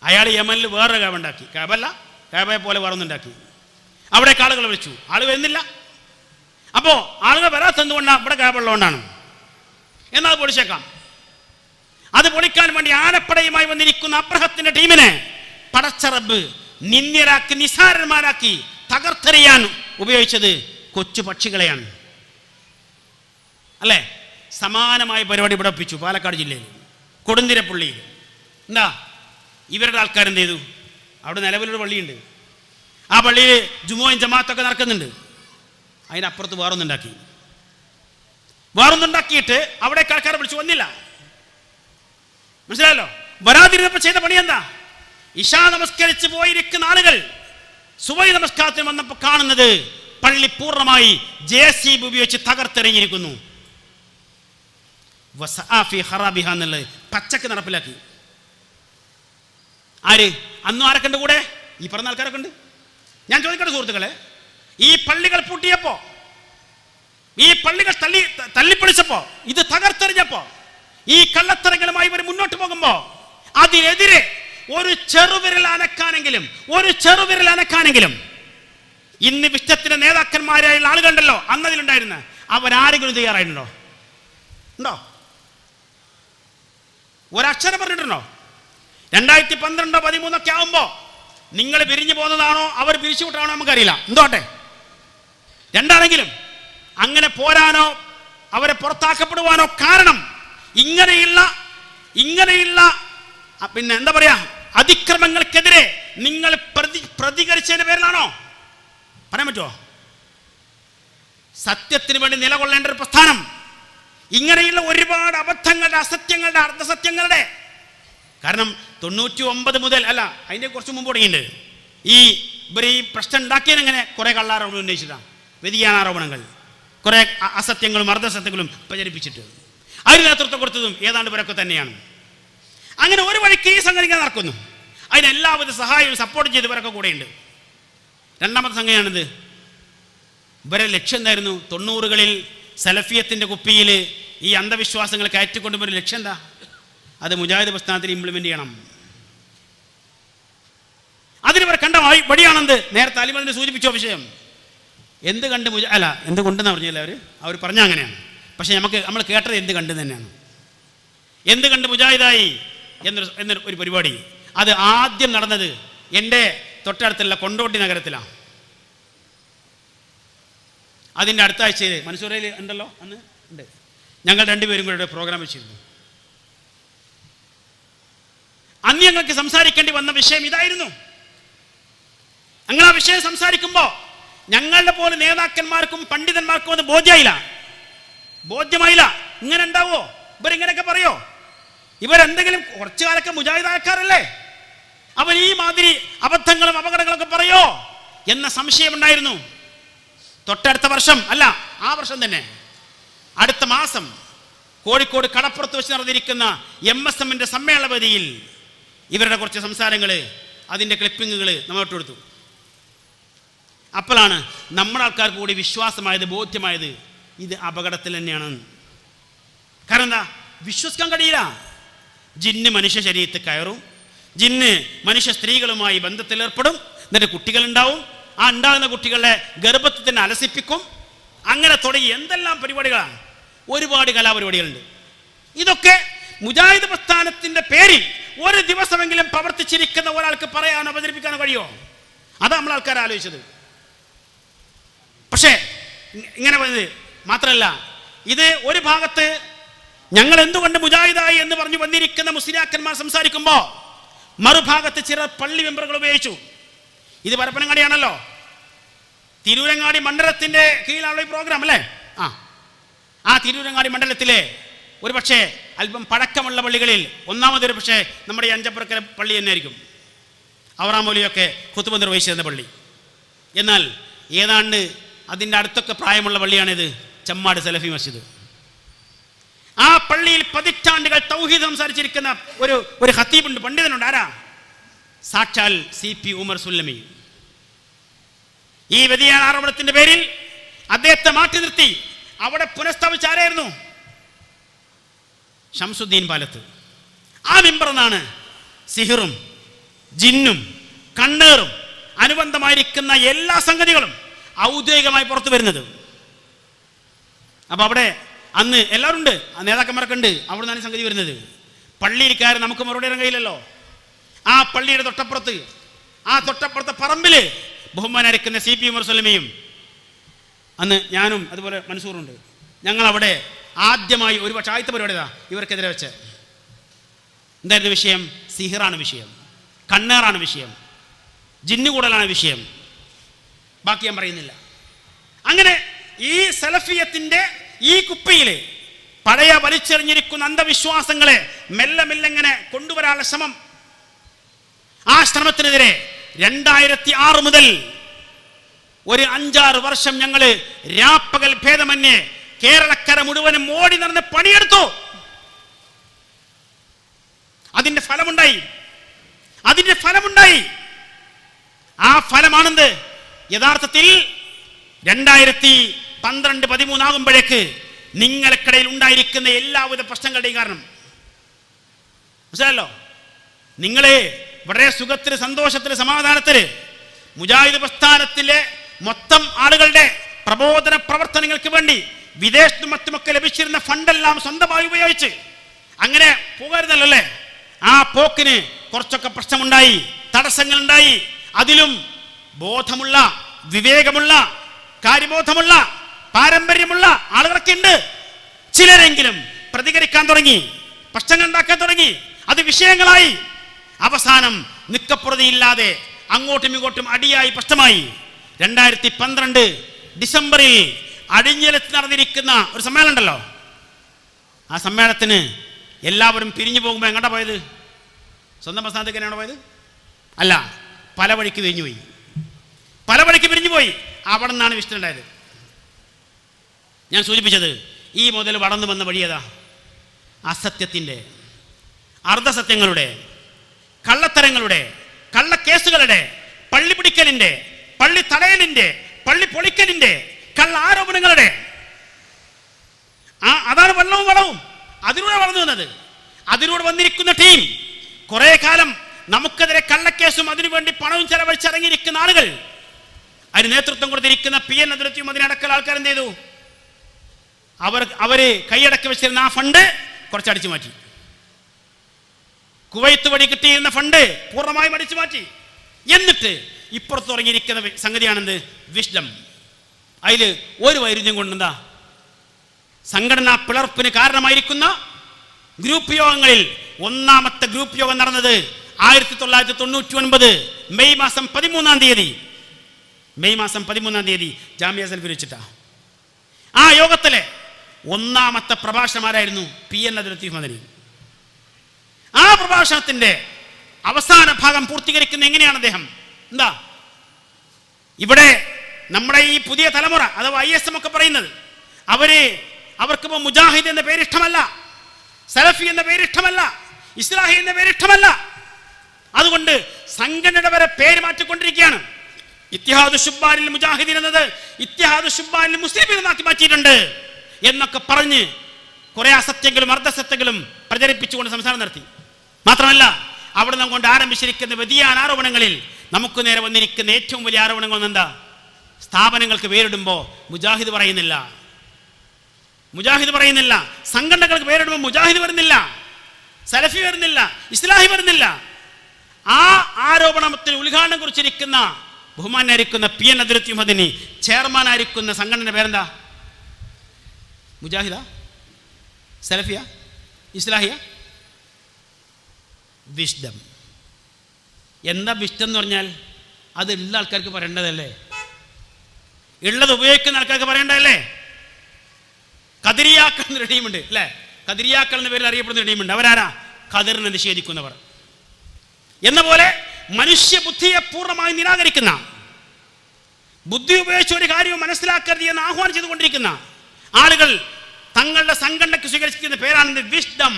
അയാൾ യമനിൽ വേറൊരു കാബ ഉണ്ടാക്കി. കാബല്ല, കാബയെ പോലെ വേറൊന്നുണ്ടാക്കി. അവിടേക്ക് ആളുകൾ വിളിച്ചു, ആള് വരുന്നില്ല. അപ്പോൾ ആളുകൾ വരാത്തെന്തുകൊണ്ടാണ്? ഇവിടെ കാബ ഉള്ളതുകൊണ്ടാണ്. എന്നാൽ പൊളിച്ചേക്കാം. അത് പൊളിക്കാൻ വേണ്ടി ആനപ്പടയുമായി വന്നിരിക്കുന്ന അബ്രഹത്തിന്റെ ടീമിനെ പടച്ച റബ്ബ് നിന്ദ്യരാക്കി, നിസാരന്മാരാക്കി തകർത്തെറിയാൻ ഉപയോഗിച്ചത് കൊച്ചു പക്ഷികളെയാണ്. അല്ലേ? സമാനമായ പരിപാടി ഇവിടെ ഒപ്പിച്ചു പാലക്കാട് ജില്ലയിൽ കൊടുന്തിരപ്പള്ളിയിൽ. എന്താ ഇവരുടെ ആൾക്കാരെന്ത് ചെയ്തു? അവിടെ നിലവിലൊരു പള്ളിയുണ്ട്. ആ പള്ളിയിൽ ജുമുഅയും ജമാഅത്തൊക്കെ നടക്കുന്നുണ്ട്. അതിനപ്പുറത്ത് വേറൊന്നുണ്ടാക്കിയിട്ട് അവിടേക്ക് ആൾക്കാരെ വിളിച്ചു. വന്നില്ല. മനസ്സിലായല്ലോ? വരാതിരുന്നപ്പോൾ ചെയ്ത പണി എന്താ? ഇശാ നമസ്കരിച്ച് പോയിരിക്കുന്ന ആളുകൾ സുബഹി നമസ്കാരത്തിന് വന്നപ്പോൾ കാണുന്നത് പള്ളി പൂർണ്ണമായി JCB ഉപയോഗിച്ച് തകർത്തെറിഞ്ഞിരിക്കുന്നു. എന്നുള്ളത് പച്ചക്ക് നടപ്പിലാക്കി. ആര്? അന്നും ആരൊക്കെ ഉണ്ട് കൂടെ? ഈ പറഞ്ഞ ആൾക്കാരൊക്കെ ഉണ്ട്. ഞാൻ ചോദിക്കട്ടെ സുഹൃത്തുക്കളെ, ഈ പള്ളികൾ പൂട്ടിയപ്പോ, ഈ പള്ളികൾ തല്ലിപ്പൊളിച്ചപ്പോ, ഇത് തകർത്തെറിഞ്ഞപ്പോ, ഈ കള്ളത്തരങ്ങളുമായി ഇവർ മുന്നോട്ട് പോകുമ്പോ അതിനെതിരെ ഒരു ചെറുവിരൽ അനക്കാനെങ്കിലും ഇന്ന് വിശ്വത്തിന്റെ നേതാക്കന്മാരായുള്ള ആളുകളുണ്ടല്ലോ, അന്നതിലുണ്ടായിരുന്ന അവരാരെങ്കിലും തയ്യാറായിട്ടുണ്ടോ? ഉണ്ടോ? ഒരക്ഷരം പറഞ്ഞിട്ടുണ്ടോ? 2012 13 ആവുമ്പോ നിങ്ങൾ പിരിഞ്ഞു പോകുന്നതാണോ അവർ പിരിച്ചുവിട്ടാണോ നമുക്കറിയില്ല. എന്തോട്ടെ, രണ്ടാണെങ്കിലും അങ്ങനെ പോരാനോ അവരെ പുറത്താക്കപ്പെടുവാനോ കാരണം ഇങ്ങനെയുള്ള പിന്നെ എന്താ പറയാ അതിക്രമങ്ങൾക്കെതിരെ നിങ്ങൾ പ്രതികരിച്ചതിന്റെ പേരിലാണോ? പറയാൻ പറ്റുമോ? സത്യത്തിന് വേണ്ടി നിലകൊള്ളേണ്ട ഒരു പ്രസ്ഥാനം ഇങ്ങനെയുള്ള ഒരുപാട് അബദ്ധങ്ങളുടെ, അസത്യങ്ങളുടെ, അർദ്ധസത്യങ്ങളുടെ, കാരണം 99 മുതൽ അല്ല, അതിന്റെ കുറച്ച് മുമ്പ് തുടങ്ങിയിട്ടുണ്ട്. ഇവർ ഈ പ്രശ്നം ഉണ്ടാക്കിയതെങ്ങനെ? കുറെ കള്ളാരോപണം ഉന്നയിച്ചിട്ടാണ്, വ്യതിയാനാരോപണങ്ങൾ, കുറെ അസത്യങ്ങളും അർദ്ധസത്യങ്ങളും പ്രചരിപ്പിച്ചിട്ട് അതിന് നേതൃത്വം കൊടുത്തതും ഏതാണ്ട് ഇവരൊക്കെ തന്നെയാണ്. അങ്ങനെ ഒരു വഴിക്ക് ഈ സംഗതി നടക്കുന്നു. അതിന് എല്ലാവിധ സഹായവും സപ്പോർട്ട് ചെയ്തവരൊക്കെ കൂടെയുണ്ട്. രണ്ടാമത്തെ സംഗതിയാണിത്. ഇവരെ ലക്ഷ്യം എന്തായിരുന്നു? 90കളിൽ സലഫിയത്തിന്റെ കുപ്പിയിൽ ഈ അന്ധവിശ്വാസങ്ങൾ കയറ്റിക്കൊണ്ടുവരുന്ന ലക്ഷ്യം എന്താ? അത് മുജാഹിദ് പ്രസ്ഥാനത്തിൽ ഇംപ്ലിമെന്റ് ചെയ്യണം. അതിനിവർ കണ്ട വഴിയാണെന്ത്? നേരത്തെ അലിമദിനെ സൂചിപ്പിച്ച വിഷയം. എന്ത് കൊണ്ടെന്ന് പറഞ്ഞില്ല അവർ പറഞ്ഞ അങ്ങനെയാണ്. പക്ഷെ നമ്മൾ കേട്ടത് എന്ത് കണ്ട് തന്നെയാണ്. എന്ത് കണ്ട് മുജാഹിദായി എന്നൊരു പരിപാടി. അത് ആദ്യം നടന്നത് എൻ്റെ തൊട്ടടുത്തുള്ള കൊണ്ടോട്ടി നഗരത്തിലാണ്. അതിൻ്റെ അടുത്ത ആഴ്ചയിൽ മൻസൂറയിൽ ഉണ്ടല്ലോ, അന്ന് ഉണ്ട്. ഞങ്ങൾ രണ്ടുപേരും കൂടെ പ്രോഗ്രാം വെച്ചിരുന്നു. അന്ന് ഞങ്ങൾക്ക് സംസാരിക്കേണ്ടി വന്ന വിഷയം ഇതായിരുന്നു. ഞങ്ങൾ ആ വിഷയം സംസാരിക്കുമ്പോൾ ഞങ്ങളുടെ പോലെ നേതാക്കന്മാർക്കും പണ്ഡിതന്മാർക്കും അത് ബോധ്യമായില്ല. ഇങ്ങനെ ഉണ്ടാവോ? ഇവരിങ്ങനെയൊക്കെ പറയോ? ഇവരെന്തെങ്കിലും കുറച്ചു കാലൊക്കെ മുജാഹിദ് ആൾക്കാരല്ലേ, അവർ ഈ മാതിരി അബദ്ധങ്ങളും അപകടങ്ങളൊക്കെ പറയോ എന്ന സംശയമുണ്ടായിരുന്നു. തൊട്ടടുത്ത വർഷം അല്ല, ആ വർഷം തന്നെ അടുത്ത മാസം കോഴിക്കോട് കടപ്പുറത്ത് വെച്ച് നടന്നിരിക്കുന്ന MSMന്റെ സമ്മേളന വേദിയിൽ ഇവരുടെ കുറച്ച് സംസാരങ്ങൾ, അതിൻ്റെ ക്ലിപ്പിങ്ങുകൾ നമ്മളിട്ട് കൊടുത്തു. അപ്പോഴാണ് നമ്മുടെ ആൾക്കാർക്ക് കൂടി വിശ്വാസമായത്, ബോധ്യമായത് ഇത് അപകടത്തിൽ തന്നെയാണ്. കാരണം എന്താ? വിശ്വസിക്കാൻ കഴിയില്ല. ജിന്ന് മനുഷ്യ ശരീരത്തിൽ കയറും, ജിന്ന് മനുഷ്യ സ്ത്രീകളുമായി ബന്ധത്തിലേർപ്പെടും, എന്നിട്ട് കുട്ടികളുണ്ടാവും, ആ ഉണ്ടാകുന്ന കുട്ടികളുടെ ഗർഭത്തിൽ തന്നെ അലസിപ്പിക്കും. അങ്ങനെ തുടങ്ങി എന്തെല്ലാം പരിപാടികളാണ്. ഒരുപാട് കലാപരിപാടികളുണ്ട്. ഇതൊക്കെ മുജാഹിദ് പ്രസ്ഥാനത്തിന്റെ പേരിൽ ഒരു ദിവസമെങ്കിലും പ്രവർത്തിച്ചിരിക്കുന്ന ഒരാൾക്ക് പറയാനോ അവതരിപ്പിക്കാനോ കഴിയുമോ? അതാ നമ്മൾ ആൾക്കാർ ആലോചിച്ചത്. പക്ഷേ ഇങ്ങനെ പറഞ്ഞത് മാത്രമല്ല, ഇത് ഒരു ഭാഗത്ത് ഞങ്ങൾ എന്തുകൊണ്ട് മുജാഹിദായി എന്ന് പറഞ്ഞു വന്നിരിക്കുന്ന മുസ്ലിയാക്കന്മാർ സംസാരിക്കുമ്പോൾ മറുഭാഗത്ത് ചില പള്ളി മെമ്പറുകൾ ഉപയോഗിച്ചു. ഇത് പരപ്പനങ്ങാടിയാണല്ലോ, തിരൂരങ്ങാടി മണ്ഡലത്തിന്റെ കീഴിലുള്ള ഈ പ്രോഗ്രാം അല്ലേ? ആ തിരൂരങ്ങാടി മണ്ഡലത്തിലെ ഒരു പക്ഷേ അല്പം പഴക്കമുള്ള പള്ളികളിൽ ഒന്നാമതൊരു പക്ഷേ നമ്മുടെ ഈ അഞ്ചപ്പുറക്കര പള്ളി തന്നെയായിരിക്കും, അവറാമൗലിയൊക്കെ ഖുതുബ നിർവഹിച്ചിരുന്ന പള്ളി. എന്നാൽ ഏതാണ്ട് അതിൻ്റെ അടുത്തൊക്കെ പ്രായമുള്ള പള്ളിയാണിത്, ചെമ്മാട് സലഫി മസ്ജിദ്. ആ പള്ളിയിൽ പതിറ്റാണ്ടുകൾ തൗഹീദ് സംസാരിച്ചിരിക്കുന്ന ഒരു ഖത്തീബുണ്ട്, പണ്ഡിതനുണ്ട്. ആരാ? സാക്ഷാൽ CP ഉമർ സുല്ലമി. ഈ വ്യതിയാന ആരോപണത്തിന്റെ പേരിൽ അദ്ദേഹത്തെ മാറ്റി നിർത്തി അവിടെ പുനഃസ്ഥാപിച്ച ആരായിരുന്നു? ഷംസുദ്ദീൻ പാലത്ത്. ആ മെമ്പറെന്നാണ് സിഹിറും ജിന്നും കണ്ണേറും അനുബന്ധമായിരിക്കുന്ന എല്ലാ സംഗതികളും ഔദ്യോഗികമായി പുറത്തു വരുന്നത്. അപ്പൊ അവിടെ അന്ന് എല്ലാവരും ഉണ്ട്, നേതാക്കന്മാരൊക്കെ ഉണ്ട്. അവിടെ നിന്നാണ് സംഗതി വരുന്നത്. പള്ളിയിൽ കയറി നമുക്ക് മറുപടി ഇടാൻ കഴിയില്ലല്ലോ. ആ പള്ളിയുടെ തൊട്ടപ്പുറത്തെ പറമ്പില് ബഹുമാനായിരിക്കുന്ന CP ഉമർ സുല്ലമിയും അന്ന് ഞാനും അതുപോലെ മൻസൂറുണ്ട്. ഞങ്ങളവിടെ ആദ്യമായി ഒരുപക്ഷെ ആദ്യത്തെ പരിപാടി ഇവർക്കെതിരെ വെച്ച് എന്തായിരുന്നു വിഷയം? സിഹിറാണ് വിഷയം, കണ്ണേറാണ് വിഷയം, ജിന്നുകൂടലാണ് വിഷയം. ബാക്കി ഞാൻ പറയുന്നില്ല. അങ്ങനെ ഈ സലഫിയത്തിന്റെ ഈ കുപ്പിയിലെ പഴയ വലിച്ചെറിഞ്ഞിരിക്കുന്ന അന്ധവിശ്വാസങ്ങളെ മെല്ലെ മെല്ലെ ഇങ്ങനെ കൊണ്ടുവരാനുള്ള ശ്രമം, ആ ശ്രമത്തിനെതിരെ 2006 മുതൽ ഒരു 5-6 വർഷം ഞങ്ങൾ രാപ്പകൽ ഭേദമന്യേ കേരളക്കര മുഴുവനും ഓടി നടന്ന് പണിയെടുത്തു. അതിന്റെ ഫലമുണ്ടായി. ആ ഫലമാണെന്ത്? യഥാർത്ഥത്തിൽ 2012-13 ആകുമ്പോഴേക്ക് നിങ്ങൾക്കിടയിൽ ഉണ്ടായിരിക്കുന്ന എല്ലാവിധ പ്രശ്നങ്ങളുടെയും കാരണം മനസ്സിലല്ലോ. നിങ്ങളെ വളരെ സുഖത്തിന്, സന്തോഷത്തിന്, സമാധാനത്തിന് മുജാഹിദ് പ്രസ്ഥാനത്തിലെ മൊത്തം ആളുകളുടെ പ്രബോധന പ്രവർത്തനങ്ങൾക്ക് വേണ്ടി വിദേശത്തും മറ്റുമൊക്കെ ലഭിച്ചിരുന്ന ഫണ്ടെല്ലാം സ്വന്തമായി ഉപയോഗിച്ച് അങ്ങനെ പോകായിരുന്നല്ലോ അല്ലേ? ആ പോക്കിന് കുറച്ചൊക്കെ പ്രശ്നമുണ്ടായി, തടസ്സങ്ങളുണ്ടായി. അതിലും ബോധമുള്ള, വിവേകമുള്ള, കാര്യബോധമുള്ള, പാരമ്പര്യമുള്ള ആളുകളൊക്കെ ഉണ്ട്. ചിലരെങ്കിലും പ്രതികരിക്കാൻ തുടങ്ങി, പ്രശ്നങ്ങൾ ഉണ്ടാക്കാൻ തുടങ്ങി. അത് വിഷയങ്ങളായി. അവസാനം നിക്കപ്പുറതിയില്ലാതെ അങ്ങോട്ടും ഇങ്ങോട്ടും അടിയായി പ്രശ്നമായി. 2012 ഡിസംബറിൽ അടിഞ്ഞലത്ത് നടന്നിരിക്കുന്ന ഒരു സമ്മേളനം ഉണ്ടല്ലോ. ആ സമ്മേളനത്തിന് എല്ലാവരും പിരിഞ്ഞു പോകുമ്പോൾ എങ്ങോട്ടാ പോയത്? സ്വന്തം പ്രസ്ഥാനത്തേക്ക് തന്നെയാണോ പോയത്? അല്ല, പല വഴിക്ക് പിരിഞ്ഞു പോയി. അവിടെ നിന്നാണ് വിഷയമുണ്ടായത്. ഞാൻ സൂചിപ്പിച്ചത് ഈ മുതൽ വളർന്നു വന്ന വഴി ഏതാ? അസത്യത്തിൻ്റെ, അർദ്ധസത്യങ്ങളുടെ, കള്ളത്തരങ്ങളുടെ, കള്ളക്കേസുകളുടെ, പള്ളി പിടിക്കലിൻ്റെ, പള്ളി തടയലിൻ്റെ, പള്ളി പൊളിക്കലിൻ്റെ, കള്ള ആരോപണങ്ങളുടെ, അതാണ് വളവും. അതിലൂടെ വളർന്നു വന്നത്. അതിലൂടെ വന്നിരിക്കുന്ന ടീം കുറെ കാലം നമുക്കെതിരെ കള്ളക്കേസും അതിനുവേണ്ടി പണവും ചെലവഴിച്ചിറങ്ങിയിരിക്കുന്ന ആളുകൾ, അതിന് നേതൃത്വം കൊടുത്തിരിക്കുന്ന PN അതിർത്തിയും അതിനടക്കൽ ആൾക്കാർ എന്ത് ചെയ്തു? അവര് കൈയടക്കി വെച്ചിരുന്ന ആ ഫണ്ട് കുറച്ചടിച്ചു മാറ്റി. കുവൈത്ത് വഴി കിട്ടിയിരുന്ന ഫണ്ട് പൂർണ്ണമായും അടിച്ചു മാറ്റി. എന്നിട്ട് ഇപ്പുറത്ത് തുടങ്ങിയിരിക്കുന്ന സംഗതിയാണെന്ത്? വിഷ്ഡം. അതിൽ ഒരു വൈരുദ്ധ്യം കൊണ്ടെന്താ? സംഘടനാ പിളർപ്പിന് കാരണമായിരിക്കുന്ന ഗ്രൂപ്പ് യോഗങ്ങളിൽ ഒന്നാമത്തെ ഗ്രൂപ്പ് യോഗം നടന്നത് 1999 മെയ് മാസം 13 തീയതി ജാമിയ സൽഫിൽ വെച്ചിട്ടാ. ആ യോഗത്തിലെ ഒന്നാമത്തെ പ്രഭാഷണമാരായിരുന്നു PN അബ്ദുൽ മദനി. ആ പ്രഭാഷണത്തിന്റെ അവസാന ഭാഗം പൂർത്തീകരിക്കുന്ന എങ്ങനെയാണ് അദ്ദേഹം? എന്താ ഇവിടെ നമ്മുടെ ഈ പുതിയ തലമുറ അഥവാ ISM ഒക്കെ പറയുന്നത്, അവർക്കിപ്പോ മുജാഹിദ് എന്ന പേര് ഇഷ്ടമല്ല, സലഫി എന്ന പേര് ഇഷ്ടമല്ല, ഇസ്ലാഹി എന്ന പേര് ഇഷ്ടമല്ല. അതുകൊണ്ട് സംഘടനയുടെ വരെ പേര് മാറ്റിക്കൊണ്ടിരിക്കുകയാണ്. ഇത്തിഹാദ് ശുബ്ബാനിൽ മുജാഹിദീൻ എന്നത് ഇത്തിഹാദ് ശുബ്ബാനിൽ മുസ്ലിമീൻ എന്നാക്കി മാറ്റിയിട്ടുണ്ട് എന്നൊക്കെ പറഞ്ഞ് കുറെ അസത്യങ്ങളും അർദ്ധസത്യങ്ങളും പ്രചരിപ്പിച്ചുകൊണ്ട് സംസാരം നടത്തി. മാത്രമല്ല അവിടെ നാം കൊണ്ട് ആരംഭിച്ചിരിക്കുന്ന വ്യതിയാന ആരോപണങ്ങളിൽ നമുക്ക് നേരെ വന്നിരിക്കുന്ന ഏറ്റവും വലിയ ആരോപണങ്ങൾ എന്താ? സ്ഥാപനങ്ങൾക്ക് പേരിടുമ്പോൾ മുജാഹിദ് പറയുന്നില്ല, സംഘടനകൾക്ക് പേരിടുമ്പോൾ മുജാഹിദ് വരുന്നില്ല, സലഫി വരുന്നില്ല, ഇസ്ലാഹി വരുന്നില്ല. ആ ആരോപണത്തിന് ഉദ്ഘാടനം കുറിച്ചിരിക്കുന്ന ബഹുമാനായിരിക്കുന്ന PN അബ്ദുൽ മദനി ചെയർമാനായിരിക്കുന്ന സംഘടന പേരെന്താ? മുജാഹിദ? സലഫിയ? ഇസ്ലാഹിയ വിഷ്ഡം. എന്താ വിഷ്ഡം എന്ന് പറഞ്ഞാൽ അത് ഉള്ള ആൾക്കാർക്ക് പറയേണ്ടതല്ലേ, ഉള്ളത് ഉപയോഗിക്കുന്ന ആൾക്കാർക്ക് പറയേണ്ടതല്ലേ. ഖദരിയാക്കൾ എന്ന ടീമുണ്ട് അല്ലേ, ഖദരിയാക്കൾ എന്ന പേരിൽ അറിയപ്പെടുന്ന ടീമുണ്ട്. അവരാരാ? ഖദറിനെ നിഷേധിക്കുന്നവർ. എന്ന പോലെ മനുഷ്യ ബുദ്ധിയെ പൂർണ്ണമായി നിരാകരിക്കുന്ന, ബുദ്ധി ഉപയോഗിച്ച് ഒരു കാര്യവും മനസ്സിലാക്കരുത് എന്ന് ആഹ്വാനം ചെയ്തുകൊണ്ടിരിക്കുന്ന ആളുകൾ തങ്ങളുടെ സംഘടനയ്ക്ക് സ്വീകരിച്ചിരിക്കുന്ന പേരാണ് വിഷ്ഡം.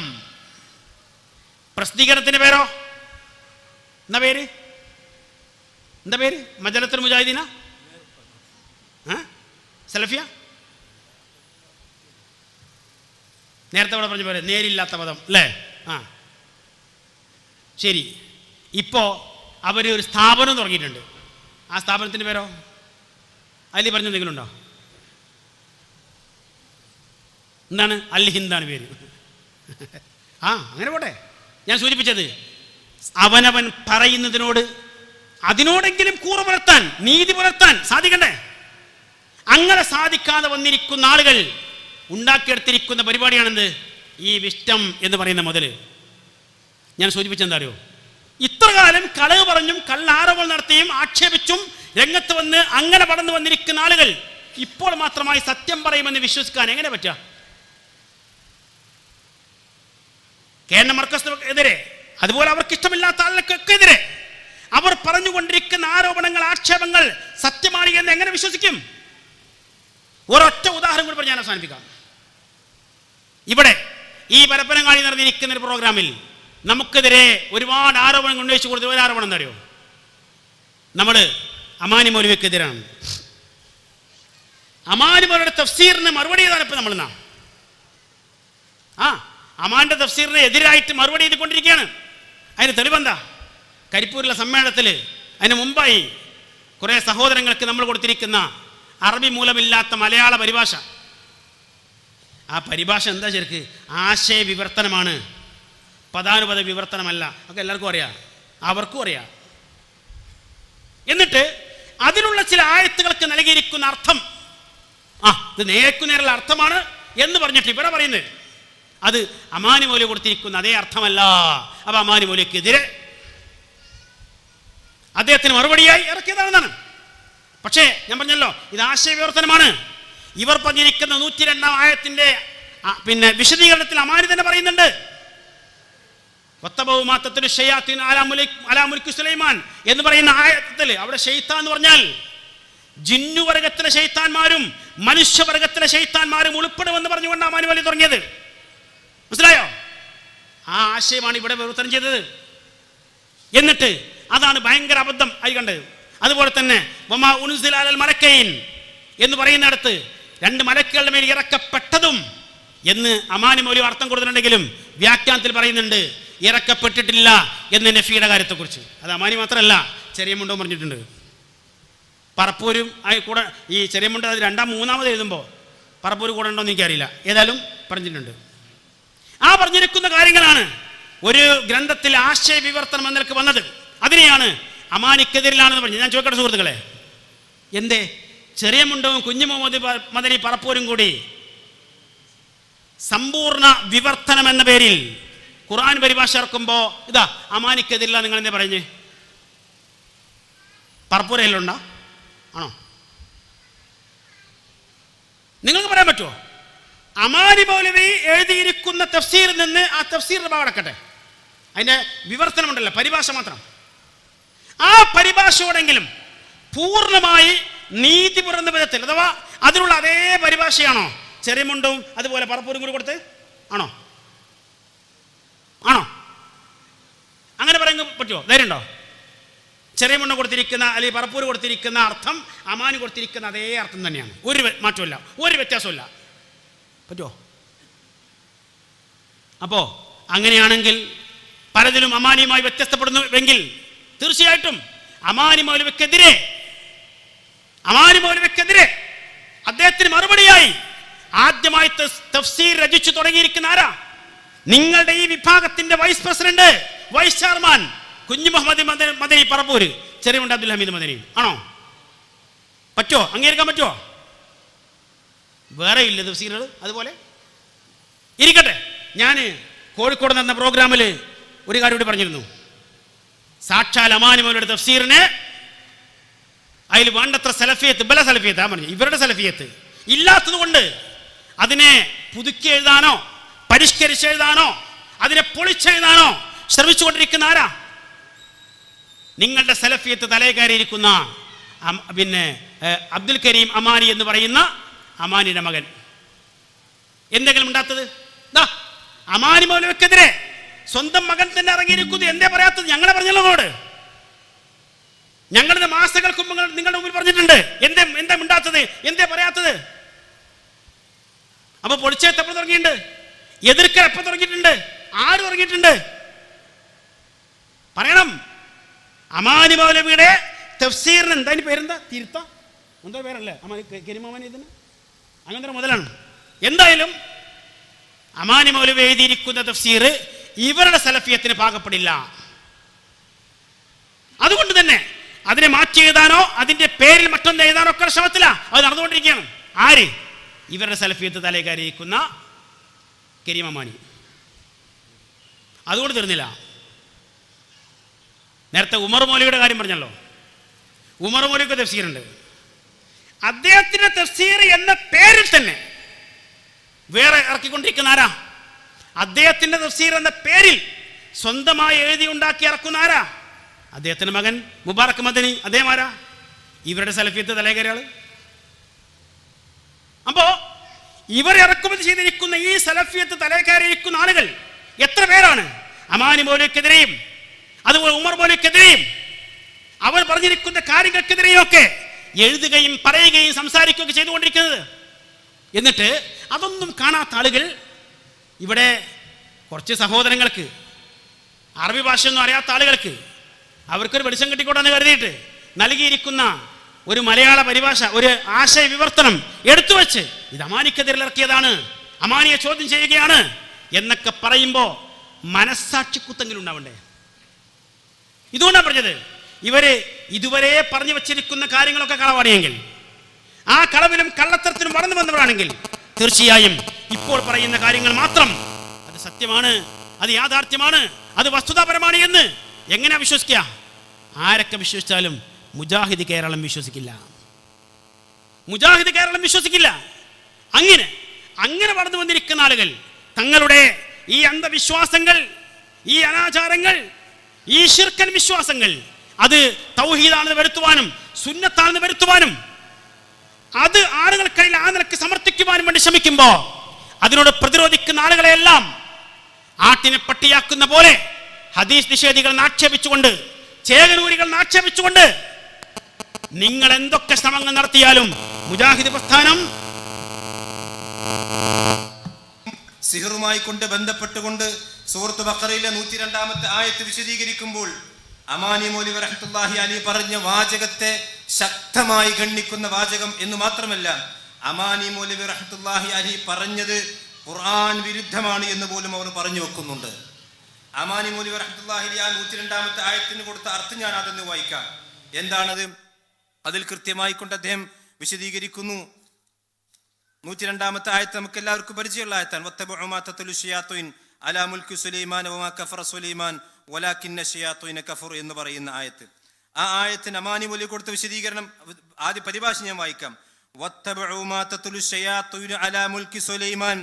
പ്രസിദ്ധീകരണത്തിന്റെ പേരോ എന്താ പേര്? എന്താ പേര്? മജലത്തുൽ മുജാഹിദീന, സലഫിയ. നേരത്തെ ഇവിടെ പറഞ്ഞ പോലെ നേരില്ലാത്ത പദം അല്ലേ? ശരി. ഇപ്പോൾ അവർ ഒരു സ്ഥാപനം തുടങ്ങിയിട്ടുണ്ട്. ആ സ്ഥാപനത്തിൻ്റെ പേരോ അതിൽ പറഞ്ഞ എന്തെങ്കിലും ഉണ്ടോ? എന്താണ്? അൽ ഹിന്ദാണ് പേര്. അങ്ങനെ പോട്ടെ. ഞാൻ സൂചിപ്പിച്ചത് അവനവൻ പറയുന്നതിനോട് അതിനോടെങ്കിലും കൂറ് പുലർത്താൻ, നീതി പുലർത്താൻ സാധിക്കണ്ടേ? അങ്ങനെ സാധിക്കാതെ വന്നിരിക്കുന്ന ആളുകൾ ഉണ്ടാക്കിയെടുത്തിരിക്കുന്ന പരിപാടിയാണെന്ത്? ഈ വിഷ്ടം എന്ന് പറയുന്ന മുതൽ. ഞാൻ സൂചിപ്പിച്ചെന്താ അറിയോ? ഇത്ര കാലം കളവ് പറഞ്ഞും കള്ളാരോപണം നടത്തിയും ആക്ഷേപിച്ചും രംഗത്ത് വന്ന് അങ്ങനെ പടന്നു വന്നിരിക്കുന്ന ആളുകൾ ഇപ്പോൾ മാത്രമായി സത്യം പറയുമെന്ന് വിശ്വസിക്കാൻ എങ്ങനെ പറ്റുക? കേരള മർക്കസിനെതിരെ, അതുപോലെ അവർക്ക് ഇഷ്ടമില്ലാത്ത ആളുകൾക്കെതിരെ അവർ പറഞ്ഞുകൊണ്ടിരിക്കുന്ന ആരോപണങ്ങൾ, ആക്ഷേപങ്ങൾ സത്യമാണ് എന്ന് എങ്ങനെ വിശ്വസിക്കും? ഒരൊറ്റ ഉദാഹരണം കൂടി പറഞ്ഞ് ഞാൻ അവസാനിപ്പിക്കാം. ഇവിടെ ഈ പരപ്പനങ്ങാടി നടന്നിരിക്കുന്ന ഒരു പ്രോഗ്രാമിൽ നമുക്കെതിരെ ഒരുപാട് ആരോപണങ്ങൾ ഉന്നയിച്ചു കൊടുത്ത ഒരു ആരോപണം എന്താ അറിയോ? നമ്മൾ അമാനി മൗലവിക്കെതിരാണ്. അമാനി മൗലവിയുടെ തഫ്സീറിന് മറുപടി ചെയ്താണ് ഇപ്പം നമ്മൾ അമാന്റെ തഫ്സീറിന് എതിരായിട്ട് മറുപടി ചെയ്തുകൊണ്ടിരിക്കുകയാണ്. അതിന് തെളിവെന്താ? കരിപ്പൂരിലെ സമ്മേളനത്തിൽ അതിന് മുമ്പായി കുറേ സഹോദരങ്ങൾക്ക് നമ്മൾ കൊടുത്തിരിക്കുന്ന അറബി മൂലമില്ലാത്ത മലയാള പരിഭാഷ. ആ പരിഭാഷ എന്താ ശരിക്ക്? ആശയ വിവർത്തനമാണ്, പദാനുപദ വിവർത്തനമല്ല. ഒക്കെ എല്ലാവർക്കും അറിയാം, അവർക്കും അറിയാം. എന്നിട്ട് അതിലുള്ള ചില ആയത്തുകൾക്ക് നൽകിയിരിക്കുന്ന അർത്ഥം ഇത് നേർക്കുനേരുള്ള അർത്ഥമാണ് എന്ന് പറഞ്ഞിട്ട് ഇവിടെ പറയുന്നത് അത് അമാനി മൗലവി കൊടുത്തിരിക്കുന്ന അതേ അർത്ഥമല്ല. അപ്പൊ അമാനി മൗലവിക്കെതിരെ അദ്ദേഹത്തിന് മറുപടിയായി ഇറക്കിയതാണെന്നാണ്. പക്ഷേ ഞാൻ പറഞ്ഞല്ലോ, ഇത് ആശയവിവർത്തനമാണ്. ഇവർ പറഞ്ഞിരിക്കുന്ന 102 ആയത്തിന്റെ വിശദീകരണത്തിൽ അമാനി തന്നെ പറയുന്നുണ്ട്, സുലൈമാൻ എന്ന് പറയുന്ന ആയത്തിൽ അവിടെ ശൈത്താൻ എന്ന് പറഞ്ഞാൽ ജിന്നുവർഗത്തിലെ ശൈത്താന്മാരും മനുഷ്യവർഗത്തിലെ ശൈത്താന്മാരും ഉൾപ്പെടുമെന്ന് പറഞ്ഞുകൊണ്ട് അമാനി മൗലവി തുടങ്ങിയത്. മനസ്സിലായോ? ആ ആശയമാണ് ഇവിടെ വിവർത്തനം ചെയ്തത്. എന്നിട്ട് അതാണ് ഭയങ്കര അബദ്ധം ആയി കണ്ടത്. അതുപോലെ തന്നെ വമാ ഉൻസില അലൽ മലക്കൈൻ എന്ന് പറയുന്നിടത്ത് 2 മലക്കുകളുടെ മേൽ ഇറക്കപ്പെട്ടതും എന്ന് അമാനി മൗലവി അർത്ഥം കൊടുത്തിട്ടുണ്ടെങ്കിലും വ്യാഖ്യാനത്തിൽ പറയുന്നുണ്ട് ഇറക്കപ്പെട്ടിട്ടില്ല എന്ന് നഫിയുടെ കാര്യത്തെക്കുറിച്ച്. അത് അമാനി മാത്രമല്ല, ചെറിയ മുണ്ടോ പറഞ്ഞിട്ടുണ്ട്. പറപ്പൂരും കൂടെ ഈ ചെറിയ മുണ്ട് അത് 2-3 എഴുതുമ്പോൾ പറപ്പൂര് കൂടെ ഉണ്ടോ എന്ന് എനിക്കറിയില്ല, ഏതായാലും പറഞ്ഞിട്ടുണ്ട്. ആ പറഞ്ഞിരിക്കുന്ന കാര്യങ്ങളാണ് ഒരു ഗ്രന്ഥത്തിൽ ആശയ വിവർത്തനം എന്നൊക്കെ വന്നത്. അതിനെയാണ് അമാനിക്കെതിരിലാണെന്ന് പറഞ്ഞു. ഞാൻ ചോദിക്കട്ടെ സുഹൃത്തുക്കളെ, എന്തേ ചെറിയ മുണ്ടവും കുഞ്ഞു മുഹമ്മദ് മദനി പറപ്പൂരും കൂടി സമ്പൂർണ്ണ വിവർത്തനം എന്ന പേരിൽ ഖുർആൻ പരിഭാഷ ഇറക്കുമ്പോൾ ഇതാ അമാനിക്കെതിരില്ല നിങ്ങൾ എന്താ പറഞ്ഞ്? പറപ്പൂരയിലുണ്ടോ? ആണോ? നിങ്ങൾക്ക് പറയാൻ പറ്റുമോ? അമാനി മൗലവി എഴുതിയിരിക്കുന്ന തഫ്സീറിൽ നിന്ന് ആ തഫ്സീറിന്റെ ഭാഗം അടക്കട്ടെ, അതിന്റെ വിവർത്തനമുണ്ടല്ലോ, പരിഭാഷ മാത്രം. ആ പരിഭാഷയോടെങ്കിലും പൂർണ്ണമായി നീതി പുറന്ന വിധത്തിൽ, അഥവാ അതിനുള്ള അതേ പരിഭാഷയാണോ ചെറിയ മുണ്ടും അതുപോലെ പറപ്പൂരും കൂടി കൊടുത്ത്? ആണോ? അങ്ങനെ പറയാൻ പറ്റുമോ? ധൈര്യമുണ്ടോ? ചെറിയ മുണ്ട കൊടുത്തിരിക്കുന്ന അല്ലെങ്കിൽ പറപ്പൂര് കൊടുത്തിരിക്കുന്ന അർത്ഥം അമാനി കൊടുത്തിരിക്കുന്ന അതേ അർത്ഥം തന്നെയാണ്, ഒരു മാറ്റമില്ല, ഒരു വ്യത്യാസമില്ല. പറ്റുമോ? അപ്പോ അങ്ങനെയാണെങ്കിൽ പലതിലും അമാനിയുമായി വ്യത്യസ്തപ്പെടുന്നുവെങ്കിൽ തീർച്ചയായിട്ടും അമാനി മൗലവിക്കെതിരെ അദ്ദേഹത്തിന് മറുപടിയായി ആദ്യമായി തഫ്സീർ രചിച്ചു തുടങ്ങിയിരിക്കുന്ന ആരാ? നിങ്ങളുടെ ഈ വിഭാഗത്തിന്റെ വൈസ് പ്രസിഡന്റ്, വൈസ് ചെയർമാൻ കുഞ്ഞു മുഹമ്മദ് മദനി പറപ്പൂര്, ചെറിയ അബ്ദുൽ ഹമീദ് മദനി. ആണോ? പറ്റുമോ? അംഗീകരിക്കാൻ പറ്റുമോ? വേറെ ഇല്ല തഫ്സീറുകൾ അതുപോലെ ഇരിക്കട്ടെ. ഞാൻ കോഴിക്കോട് നടന്ന പ്രോഗ്രാമിൽ ഒരു കാര്യം കൂടി പറഞ്ഞിരുന്നു. സാക്ഷാൽ അമാനി മൗലവിയുടെ തഫ്സീറിന് അതിൽ വേണ്ടത്ര സലഫിയത്ത്, ബല സലഫിയത്ത് പറഞ്ഞു, ഇവരുടെ സലഫിയത്ത് ഇല്ലാത്തത് കൊണ്ട് അതിനെ പുതുക്കി എഴുതാനോ പരിഷ്കരിച്ചെഴുതാനോ അതിനെ പൊളിച്ചെഴുതാനോ ശ്രമിച്ചുകൊണ്ടിരിക്കുന്ന ആരാ? നിങ്ങളുടെ സലഫിയത്ത് തലേ കയറിയിരിക്കുന്ന പിന്നെ അബ്ദുൽ കരീം അമാനി എന്ന് പറയുന്ന അമാനിയുടെ മകൻ. എന്തെങ്കിലും ഉണ്ടാത്തത്? അമാനി മൗലവിക്കെതിരെ സ്വന്തം മകൻ തന്നെ ഇറങ്ങിയിരിക്കുന്നു. എന്തേ പറയാത്തത്? ഞങ്ങളെ പറഞ്ഞല്ലോ അങ്ങോട്ട്. ഞങ്ങളുടെ മാസങ്ങൾക്ക് മുമ്പ് നിങ്ങളുടെ മുമ്പിൽ പറഞ്ഞിട്ടുണ്ട്. എന്താ ഉണ്ടാത്തത്? എന്തേ പറയാത്തത്? അപ്പൊ പൊളിച്ചെഴുത്ത് എപ്പോൾ തുടങ്ങിയിട്ടുണ്ട്? എതിർക്കൽ എപ്പോൾ തുടങ്ങിയിട്ടുണ്ട്? ആര് തുടങ്ങിയിട്ടുണ്ട്? പറയണം. അമാനി മൗലവിയുടെ തഫ്സീറിന് എന്താ പേരെന്താ? തിരുത്ത എന്തോ പേരല്ലേ കരീം അമാനി? ഇതിന് അങ്ങനത്തെ മുതലാണ്. എന്തായാലും അമാനി മൗലവി എഴുതിയിരിക്കുന്ന തഫ്സീർ ഇവരുടെ സലഫിയത്തിന് പാകപ്പെടില്ല. അതുകൊണ്ട് തന്നെ അതിനെ മാറ്റി എഴുതാനോ അതിന്റെ പേരിൽ മറ്റൊന്ന് എഴുതാനോ ഒക്കെ ശ്രമത്തില്ല. അത് നടന്നുകൊണ്ടിരിക്കുകയാണ്. ആര്? ഇവരുടെ സലഫിയത്ത് തലേ കയറിയിരിക്കുന്ന കരീം അമാനി. അതുകൊണ്ട് തീർന്നില്ല. നേരത്തെ ഉമർ മൗലവിയുടെ കാര്യം പറഞ്ഞല്ലോ. ഉമർ മൗലവിക്ക് തഫ്സീറുണ്ട്. അദ്ദേഹത്തിന്റെ തഫ്സീർ എന്ന പേരിൽ തന്നെ വേറെ ഇറക്കിക്കൊണ്ടിരിക്കുന്ന ആരാ? അദ്ദേഹത്തിന്റെ തഫ്സീർ എന്ന പേരിൽ സ്വന്തമായി എഴുതി ഉണ്ടാക്കി ഇറക്കുന്ന ആരാ? അദ്ദേഹത്തിന്റെ മകൻ മുബാറക് മദനി. അദ്ദേഹം ആരാ? ഇവരുടെ സലഫിയത്ത് തലേ കയറിയാള്. അപ്പോ ഇവർ ഇറക്കുമതി ചെയ്തിരിക്കുന്ന ഈ സലഫിയത്ത് തലേ കയറിയിരിക്കുന്ന ആളുകൾ എത്ര പേരാണ്? അമാനി മൗലവിക്കെതിരെയും അതുപോലെ ഉമർ മൗലവിക്കെതിരെയും അവർ പറഞ്ഞിരിക്കുന്ന കാര്യങ്ങൾക്കെതിരെയും ഒക്കെ എഴുതുകയും പറയുകയും സംസാരിക്കുകയൊക്കെ ചെയ്തുകൊണ്ടിരിക്കുന്നത്. എന്നിട്ട് അതൊന്നും കാണാത്ത ആളുകൾ ഇവിടെ കുറച്ച് സഹോദരങ്ങൾക്ക്, അറബി ഭാഷയൊന്നും അറിയാത്ത ആളുകൾക്ക് അവർക്കൊരു വെളിച്ചം കിട്ടിക്കോട്ടെന്ന് കരുതിയിട്ട് നൽകിയിരിക്കുന്ന ഒരു മലയാള പരിഭാഷ, ഒരു ആശയ വിവർത്തനം എടുത്തു വെച്ച് ഇത് അമാനിക്കെതിരെ ഇറക്കിയതാണ്, അമാനിയെ ചോദ്യം ചെയ്യുകയാണ് എന്നൊക്കെ പറയുമ്പോൾ മനസ്സാക്ഷിക്കുത്തെങ്കിലും ഉണ്ടാവണ്ടേ? ഇതുകൊണ്ടാണ് പറഞ്ഞത്, ഇവര് ഇതുവരെ പറഞ്ഞു വച്ചിരിക്കുന്ന കാര്യങ്ങളൊക്കെ കളവാണിയെങ്കിൽ, ആ കളവിലും കള്ളത്തരത്തിലും വളർന്നു വന്നവരാണെങ്കിൽ തീർച്ചയായും ഇപ്പോൾ പറയുന്ന കാര്യങ്ങൾ മാത്രം അത് സത്യമാണ്, അത് യാഥാർത്ഥ്യമാണ്, അത് വസ്തുതാപരമാണ് എന്ന് എങ്ങനെ വിശ്വസിക്കുക? ആരൊക്കെ വിശ്വസിച്ചാലും മുജാഹിദ് കേരളം വിശ്വസിക്കില്ല. മുജാഹിദ് കേരളം വിശ്വസിക്കില്ല. അങ്ങനെ വളർന്നു വന്നിരിക്കുന്ന ആളുകൾ തങ്ങളുടെ ഈ അന്ധവിശ്വാസങ്ങൾ, ഈ അനാചാരങ്ങൾ, ഈ ശിർക്കൻ വിശ്വാസങ്ങൾ അത് തൗഹീദാണെന്ന് വരുത്തുവാനും സുന്നത്താണെന്ന് വരുത്തുവാനും അത് ആളുകൾക്കിടയിൽ ആ നിലക്ക് സമർത്ഥിക്കുവാനും വേണ്ടി ശ്രമിക്കുമ്പോൾ അതിനോട് പ്രതിരോധിക്കുന്ന ആളുകളെയെല്ലാം ആട്ടിനെ പട്ടിയാക്കുന്ന പോലെ ഹദീസ് നിഷേധികൾ ആക്ഷേപിച്ചുകൊണ്ട്, ചേകനൂരികൾ ആക്ഷേപിച്ചുകൊണ്ട് നിങ്ങൾ എന്തൊക്കെ ശ്രമങ്ങൾ നടത്തിയാലും മുജാഹിദ് പ്രസ്ഥാനം സിഹറുമായി കൊണ്ട് ബന്ധപ്പെട്ടുകൊണ്ട് സൂറത്ത് ബഖറയിലെ 102-ാമത്തെ ആയത്ത് വിശദീകരിക്കുമ്പോൾ അമാനി മൗലവി റഹ്മത്തുള്ളാഹി അലൈഹി പറഞ്ഞ വാചകത്തെ ശക്തമായി ഗണ്ണിക്കുന്ന വാചകം എന്ന് മാത്രമല്ല, അമാനി മൗലവി റഹ്മത്തുള്ളാഹി അലൈഹി പറഞ്ഞത് ഖുർആൻ വിരുദ്ധമാണ് എന്ന് പോലും അവർ പറഞ്ഞു വെക്കുന്നുണ്ട്. അമാനി മൗലവി റഹ്മത്തുള്ളാഹി അലൈഹി ആ 102-ാമത്തെ ആയത്തിന് കൊടുത്ത അർത്ഥം ഞാൻ അതൊന്ന് വായിക്കാം. എന്താണത്? അതിൽ കൃത്യമായി കൊണ്ട് അദ്ദേഹം വിശദീകരിക്കുന്നു. 102-ാമത്തെ ആയത്ത് നമുക്ക് എല്ലാവർക്കും പരിചയമുള്ള ആയത്താണ്. വത്തബഉ മാ തത്ലു ശയാത്തീൻ അലാ മുൽക്കി സുലൈമാൻ വമാ കഫറ സുലൈമാൻ വലാകിന്ന ശയാത്തീന കഫർ എന്ന് പറയുന്ന ആയത്ത്. ആ ആയത്തിന് അമാനി മൗലവി കൊടുത്ത വിശദീകരണം ആദ്യ പരിഭാഷ ഞാൻ വായിക്കാം. വത്തബഉ മാ തത്ലു ശയാത്തീൻ അലാ മുൽക്കി സുലൈമാൻ,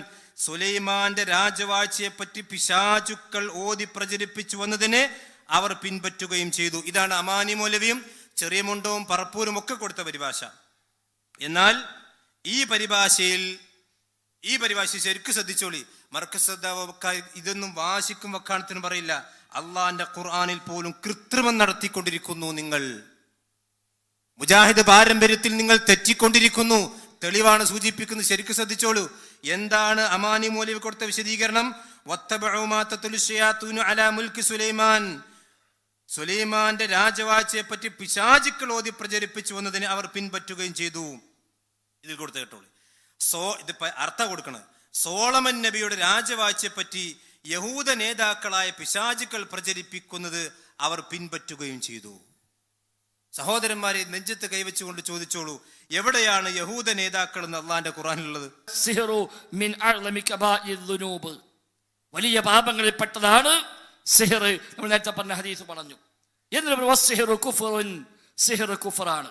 സുലൈമാന്റെ രാജവാഴ്ചയെ പറ്റി പിശാചുക്കൾ ഓതി പ്രചരിപ്പിച്ചു വന്നതിനെ അവർ പിൻപറ്റുകയും ചെയ്തു. ഇതാണ് അമാനി മൗലവിയും ചെറിയ മുണ്ടവും പറപ്പൂരും ഒക്കെ കൊടുത്ത പരിഭാഷ. എന്നാൽ ഈ പരിഭാഷയിൽ ശരിക്കും ശ്രദ്ധിച്ചോളി. മർക്കസ് ഇതൊന്നും വാശിക്കും വക്കാണത്തിനും പറയില്ല. അള്ളാന്റെ ഖുർആനിൽ പോലും കൃത്രിമം നടത്തിക്കൊണ്ടിരിക്കുന്നു. നിങ്ങൾ മുജാഹിദ് പാരമ്പര്യത്തിൽ നിങ്ങൾ തെറ്റിക്കൊണ്ടിരിക്കുന്നു. തെളിവാണ് സൂചിപ്പിക്കുന്നത്. ശരിക്കും ശ്രദ്ധിച്ചോളൂ. എന്താണ് അമാനി മൗലവി കൊടുത്ത വിശദീകരണം? വത്തബഉ മാ തത്ലു ശയാത്തീൻ അലാ മുൽക്കി സുലൈമാൻ, സുലൈമാന്റെ രാജവാഴ്ചയെ പറ്റി പിശാചുക്കൾ ഓതി പ്രചരിപ്പിച്ചു വന്നതിനെ അവർ പിൻപറ്റുകയും ചെയ്തു. ഇതിൽ കൊടുത്ത് കേട്ടോളൂ. ഇത് അർത്ഥം കൊടുക്കണം. സോളമൻ നബിയുടെ രാജവാഴ്ചയെ പറ്റി യഹൂദ നേതാക്കളായ പിശാചുക്കൾ പ്രചരിപ്പിക്കുന്നത് അവർ പിൻപറ്റുകയും ചെയ്തു. സഹോദരന്മാരെ, നെഞ്ചത്ത് കൈവച്ചുകൊണ്ട് ചോദിച്ചോളൂ, എവിടെയാണ് യഹൂദ നേതാക്കൾ എന്ന് അള്ളാന്റെ ഖുർആനിലുള്ളത്? വലിയ പാപങ്ങളിൽ പെട്ടതാണ് സിഹർ. നമ്മൾ നേരത്തെ പറഞ്ഞ ഹദീസ് പറഞ്ഞു. എന്നിട്ട് സിഹർ കുഫറാണ്.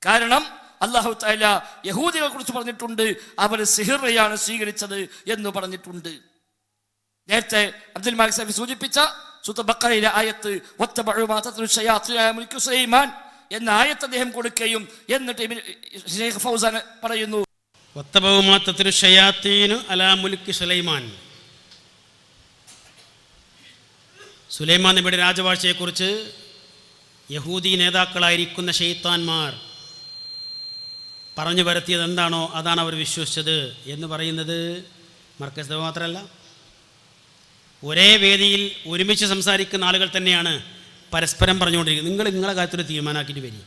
കാരണം അല്ലാഹു തആല യഹൂദികളെ കുറിച്ച് പറഞ്ഞിട്ടുണ്ട്, അവർ സിഹറയാണ് സ്വീകരിച്ചത് എന്ന് പറഞ്ഞിട്ടുണ്ട്. നേരത്തെ അബ്ദുൽ മാലിക് സഫി സൂചിപ്പിച്ച സൂറത്തുൽ ബഖറയിലെ ആയത്ത് വത്തബഉ മാ തത്ലു ശയാത്തീൻ അലാ മുൽക്കി സുലൈമാൻ എന്ന ആയത്ത് അദ്ദേഹം കൊടുക്കുകയും എന്നിട്ട് ശൈഖ് ഫൗസാൻ പറയുന്നു വത്തബഉ മാ തത്ലു ശയാത്തീൻ അലാ മുൽക്കി സുലൈമാൻ. സുലൈമാൻ നബിയുടെ രാജവാഴ്ചയെക്കുറിച്ച് യഹൂദി നേതാക്കളായിരിക്കുന്ന ശൈത്താന്മാർ പറഞ്ഞു വരുത്തിയത് എന്താണോ അതാണ് അവർ വിശ്വസിച്ചത് എന്ന് പറയുന്നത് മർക്കസ് മാത്രമല്ല, ഒരേ വേദിയിൽ ഒരുമിച്ച് സംസാരിക്കുന്ന ആളുകൾ തന്നെയാണ് പരസ്പരം പറഞ്ഞുകൊണ്ടിരിക്കുന്നത്. നിങ്ങളെ കാര്യത്തിൽ തീരുമാനമാക്കിയിട്ട് വരി,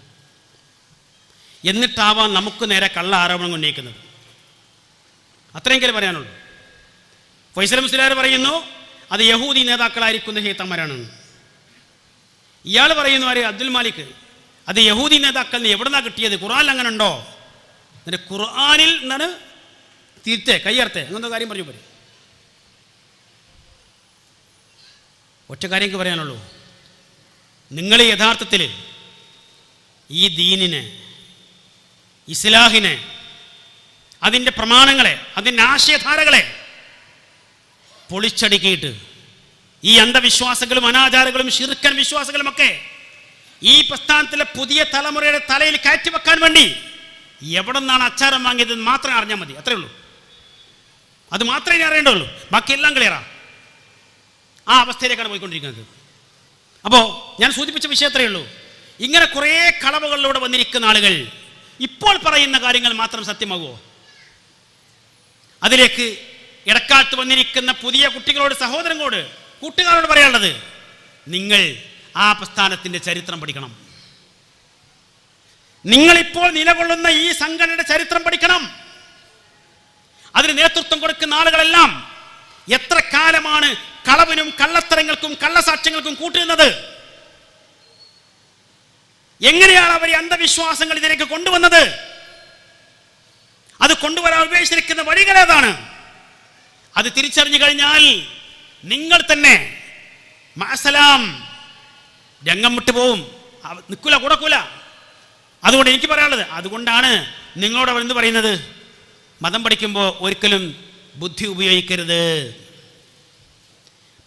എന്നിട്ടാവാം നമുക്ക് നേരെ കള്ള ആരോപണം ഉന്നയിക്കുന്നത്. അത്രയെങ്കിലും പറയാനുള്ളൂ. ഫൈസൽ മുസ്ലിയാർ പറയുന്നു അത് യഹൂദി നേതാക്കളായിരിക്കുന്ന ശൈത്താന്മാരാണ്. ഇയാൾ പറയുന്നു ആര്? അബ്ദുൽ മാലിക്. അത് യഹൂദി നേതാക്കളിൽ എവിടെ നിന്നാണ് കിട്ടിയത്? ഖുർആനിൽ അങ്ങനെ ഉണ്ടോ? എന്നിട്ട് ഖുർആനിൽ നിന്നാണ് തിരുത്തേ കയ്യർത്തേ അങ്ങനത്തെ കാര്യം പറഞ്ഞു പോരെ. ഒറ്റ കാര്യം എനിക്ക് പറയാനുള്ളൂ, നിങ്ങൾ യഥാർത്ഥത്തിൽ ഈ ദീനിനെ, ഇസ്ലാഹിനെ, അതിൻ്റെ പ്രമാണങ്ങളെ, അതിൻ്റെ ആശയധാരകളെ പൊളിച്ചടുക്കിയിട്ട് ഈ അന്ധവിശ്വാസങ്ങളും അനാചാരങ്ങളും ശിർക്കൻ വിശ്വാസങ്ങളുമൊക്കെ ഈ പ്രസ്ഥാനത്തിലെ പുതിയ തലമുറയുടെ തലയിൽ കയറ്റിവെക്കാൻ വേണ്ടി എവിടെ നിന്നാണ് അച്ചാരം വാങ്ങിയതെന്ന് മാത്രം അറിഞ്ഞാൽ മതി. അത്രേ ഉള്ളൂ. അത് മാത്രമേ ഇനി അറിയേണ്ടുള്ളൂ. ബാക്കിയെല്ലാം ക്ലിയറാണ്. ആ അവസ്ഥയിലേക്കാണ് പോയിക്കൊണ്ടിരിക്കുന്നത്. അപ്പോൾ ഞാൻ സൂചിപ്പിച്ച വിഷയം അത്രയേ ഉള്ളൂ. ഇങ്ങനെ കുറേ കളവുകളിലൂടെ വന്നിരിക്കുന്ന ആളുകൾ ഇപ്പോൾ പറയുന്ന കാര്യങ്ങൾ മാത്രം സത്യമാകുമോ? അതിലേക്ക് ഇടക്കാലത്ത് വന്നിരിക്കുന്ന പുതിയ കുട്ടികളോട്, സഹോദരങ്ങളോട്, കൂട്ടുകാരോട് പറയാനുള്ളത്, നിങ്ങൾ ആ പ്രസ്ഥാനത്തിൻ്റെ ചരിത്രം പഠിക്കണം. നിങ്ങളിപ്പോൾ നിലകൊള്ളുന്ന ഈ സംഘടനയുടെ ചരിത്രം പഠിക്കണം. അതിന് നേതൃത്വം കൊടുക്കുന്ന ആളുകളെല്ലാം എത്ര കാലമാണ് കളവിനും കള്ളത്തരങ്ങൾക്കും കള്ളസാക്ഷ്യങ്ങൾക്കും കൂട്ടുന്നത്? എങ്ങനെയാണ് അവർ അന്ധവിശ്വാസങ്ങൾ ഇതിലേക്ക് കൊണ്ടുവന്നത്? അത് കൊണ്ടുവരാൻ ഉപയോഗിച്ചിരിക്കുന്ന വഴികൾ ഏതാണ്? അത് തിരിച്ചറിഞ്ഞു കഴിഞ്ഞാൽ നിങ്ങൾ തന്നെ മഅസലാം രംഗം വിട്ടുപോകും. നിൽക്കൂല, കൂടക്കൂല. അതുകൊണ്ട് എനിക്ക് പറയാനുള്ളത്, അതുകൊണ്ടാണ് നിങ്ങളോട് അവർ എന്ത് പറയുന്നത്? മതം പഠിക്കുമ്പോൾ ഒരിക്കലും ബുദ്ധി ഉപയോഗിക്കരുത്.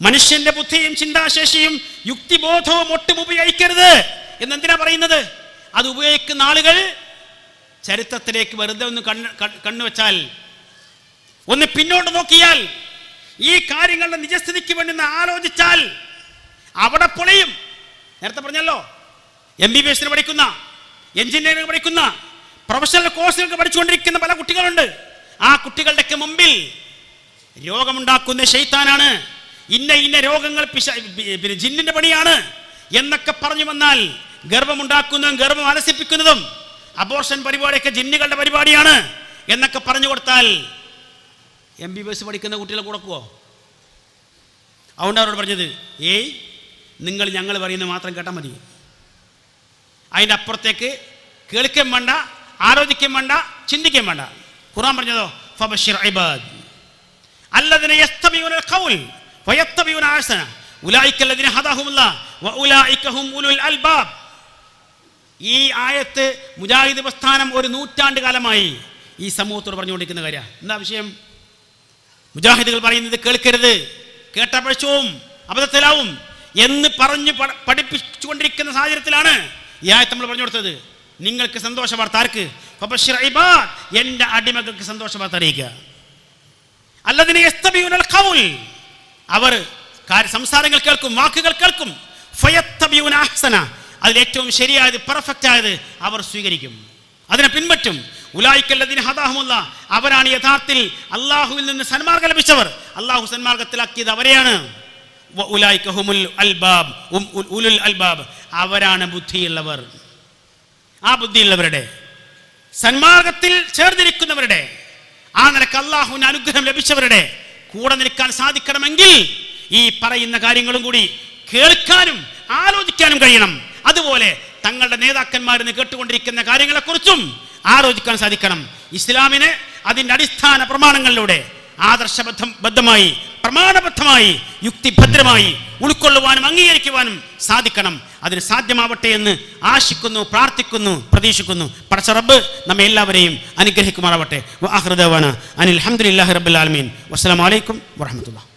മനുഷ്യന്റെ ബുദ്ധിയും ചിന്താശേഷിയും യുക്തിബോധവും ഒട്ടും ഉപയോഗിക്കരുത് എന്നെന്തിനാ പറയുന്നത്? അത് ഉപയോഗിക്കുന്ന ആളുകൾ ചരിത്രത്തിലേക്ക് വെറുതെ ഒന്ന് കണ്ണുവെച്ചാൽ, ഒന്ന് പിന്നോട്ട് നോക്കിയാൽ, ഈ കാര്യങ്ങളുടെ നിജസ്ഥിതിക്ക് വേണ്ടി ആലോചിച്ചാൽ അവിടെ പൊളിയും. നേരത്തെ പറഞ്ഞല്ലോ, MBBS പഠിക്കുന്ന, എഞ്ചിനീയറിംഗ് പഠിക്കുന്ന, പ്രൊഫഷണൽ കോഴ്സുകൾക്ക് പഠിച്ചുകൊണ്ടിരിക്കുന്ന പല കുട്ടികളുണ്ട്. ആ കുട്ടികളുടെയൊക്കെ മുമ്പിൽ രോഗമുണ്ടാക്കുന്ന ശൈത്താനാണ്, ഇന്ന രോഗങ്ങൾ ജിന്നിന്റെ പണിയാണ് എന്നൊക്കെ പറഞ്ഞു വന്നാൽ, ഗർഭമുണ്ടാക്കുന്നതും ഗർഭം അലസിപ്പിക്കുന്നതും അബോർഷൻ പരിപാടിയൊക്കെ ജിന്നുകളുടെ പരിപാടിയാണ് എന്നൊക്കെ പറഞ്ഞു കൊടുത്താൽ MBBS പഠിക്കുന്ന കുട്ടികളെ കൊടുക്കുമോ? അതുകൊണ്ട് അവരോട് പറഞ്ഞത്, നിങ്ങൾ ഞങ്ങൾ പറയുന്നത് മാത്രം കേട്ടാൽ മതി, അതിൻ്റെ അപ്പുറത്തേക്ക് കേൾക്കുകയും വേണ്ട, ആലോചിക്കുകയും വേണ്ട, ചിന്തിക്കുകയും വേണ്ട. ഖുർആൻ പറഞ്ഞതോ ഫബശിർ ഇബാദ് അല്ലദീന യസ്തമിഊനൽ ഖൗൽ വയത്തബിഊന അഹ്സന ഉലൈക അല്ലദീന ഹദാഹുമുല്ലാഹ് വഉലൈക ഹും ഉലുൽ അൽബാബ്. ഈ ആയത്ത് മുജാഹിദ് പ്രസ്ഥാനം ഒരു നൂറ്റാണ്ട് കാലമായി ഈ സമൂഹത്തോട് പറഞ്ഞുകൊണ്ടിരിക്കുന്ന കാര്യമാണ്. എന്താ വിഷയം? മുജാഹിദുകൾ പറയുന്നത് കേൾക്കരുത്, കേട്ട പഴച്ചവും അബദ്ധത്തിലാവും എന്ന് പറഞ്ഞ് പഠിപ്പിച്ചുകൊണ്ടിരിക്കുന്ന സാഹചര്യത്തിലാണ് ഈ ആയത്ത് നമ്മൾ പറഞ്ഞു കൊടുത്തത്. നിങ്ങൾക്ക് സന്തോഷ വാർത്ത. ആർക്ക്? ഫബശിർ ഇബാദ്, എൻ്റെ അടിമകൾക്ക് സന്തോഷ വാർത്ത അറിയിക്കുക. അല്ലദീന യസ്തബിഊനൽ ഖൗൽ, അവർ സംസാരങ്ങൾ കേൾക്കും, വാക്കുകൾ കേൾക്കും. ഫയത്തബിഊന അഹ്സന, അതിൽ ഏറ്റവും ശരിയായത്, പെർഫെക്റ്റ് ആയത് അവർ സ്വീകരിക്കും, അതിനെ പിൻപറ്റും. ഉലൈക അല്ലദീന ഹദാഹുമുല്ലാഹ്, അവരാണ് യഥാർത്ഥത്തിൽ അല്ലാഹുവിൽ നിന്ന് സന്മാർഗ്ഗം ലഭിച്ചവർ. അല്ലാഹു സന്മാർഗ്ഗത്തിലാക്കിയത് അവരെയാണ്. വഉലൈക ഹുമുൽ അൽബാബ്, ഉലുൽ അൽബാബ്, അവരാണ് ബുദ്ധിയുള്ളവർ. ആ ബുദ്ധിയുള്ളവരുടെ, സന്മാർഗത്തിൽ ചേർന്നിരിക്കുന്നവരുടെ, ആ നിലക്ക് അല്ലാഹുവിന് അനുഗ്രഹം ലഭിച്ചവരുടെ കൂടെ നിൽക്കാൻ സാധിക്കണമെങ്കിൽ ഈ പറയുന്ന കാര്യങ്ങളും കൂടി കേൾക്കാനും ആലോചിക്കാനും കഴിയണം. അതുപോലെ തങ്ങളുടെ നേതാക്കന്മാരെന്ന് കേട്ടുകൊണ്ടിരിക്കുന്ന കാര്യങ്ങളെക്കുറിച്ചും ആലോചിക്കാൻ സാധിക്കണം. ഇസ്ലാമിന് അതിൻ്റെ അടിസ്ഥാന പ്രമാണങ്ങളിലൂടെ, ആദർശബദ്ധമായി പ്രമാണബദ്ധമായി യുക്തിഭദ്രമായി ഉൾക്കൊള്ളുവാനും അംഗീകരിക്കുവാനും സാധിക്കണം. അതിന് സാധ്യമാവട്ടെ എന്ന് ആശിക്കുന്നു, പ്രാർത്ഥിക്കുന്നു, പ്രതീക്ഷിക്കുന്നു. പടച്ച റബ്ബ് നമ്മെ എല്ലാവരെയും അനുഗ്രഹിക്കുമാറാവട്ടെ. വആഖിറു ദഅവാന അനിൽ ഹംദുലില്ലാഹി റബ്ബിൽ ആലമീൻ. വസ്സലാമു അലൈക്കും വറഹ്മത്തുള്ളാഹി.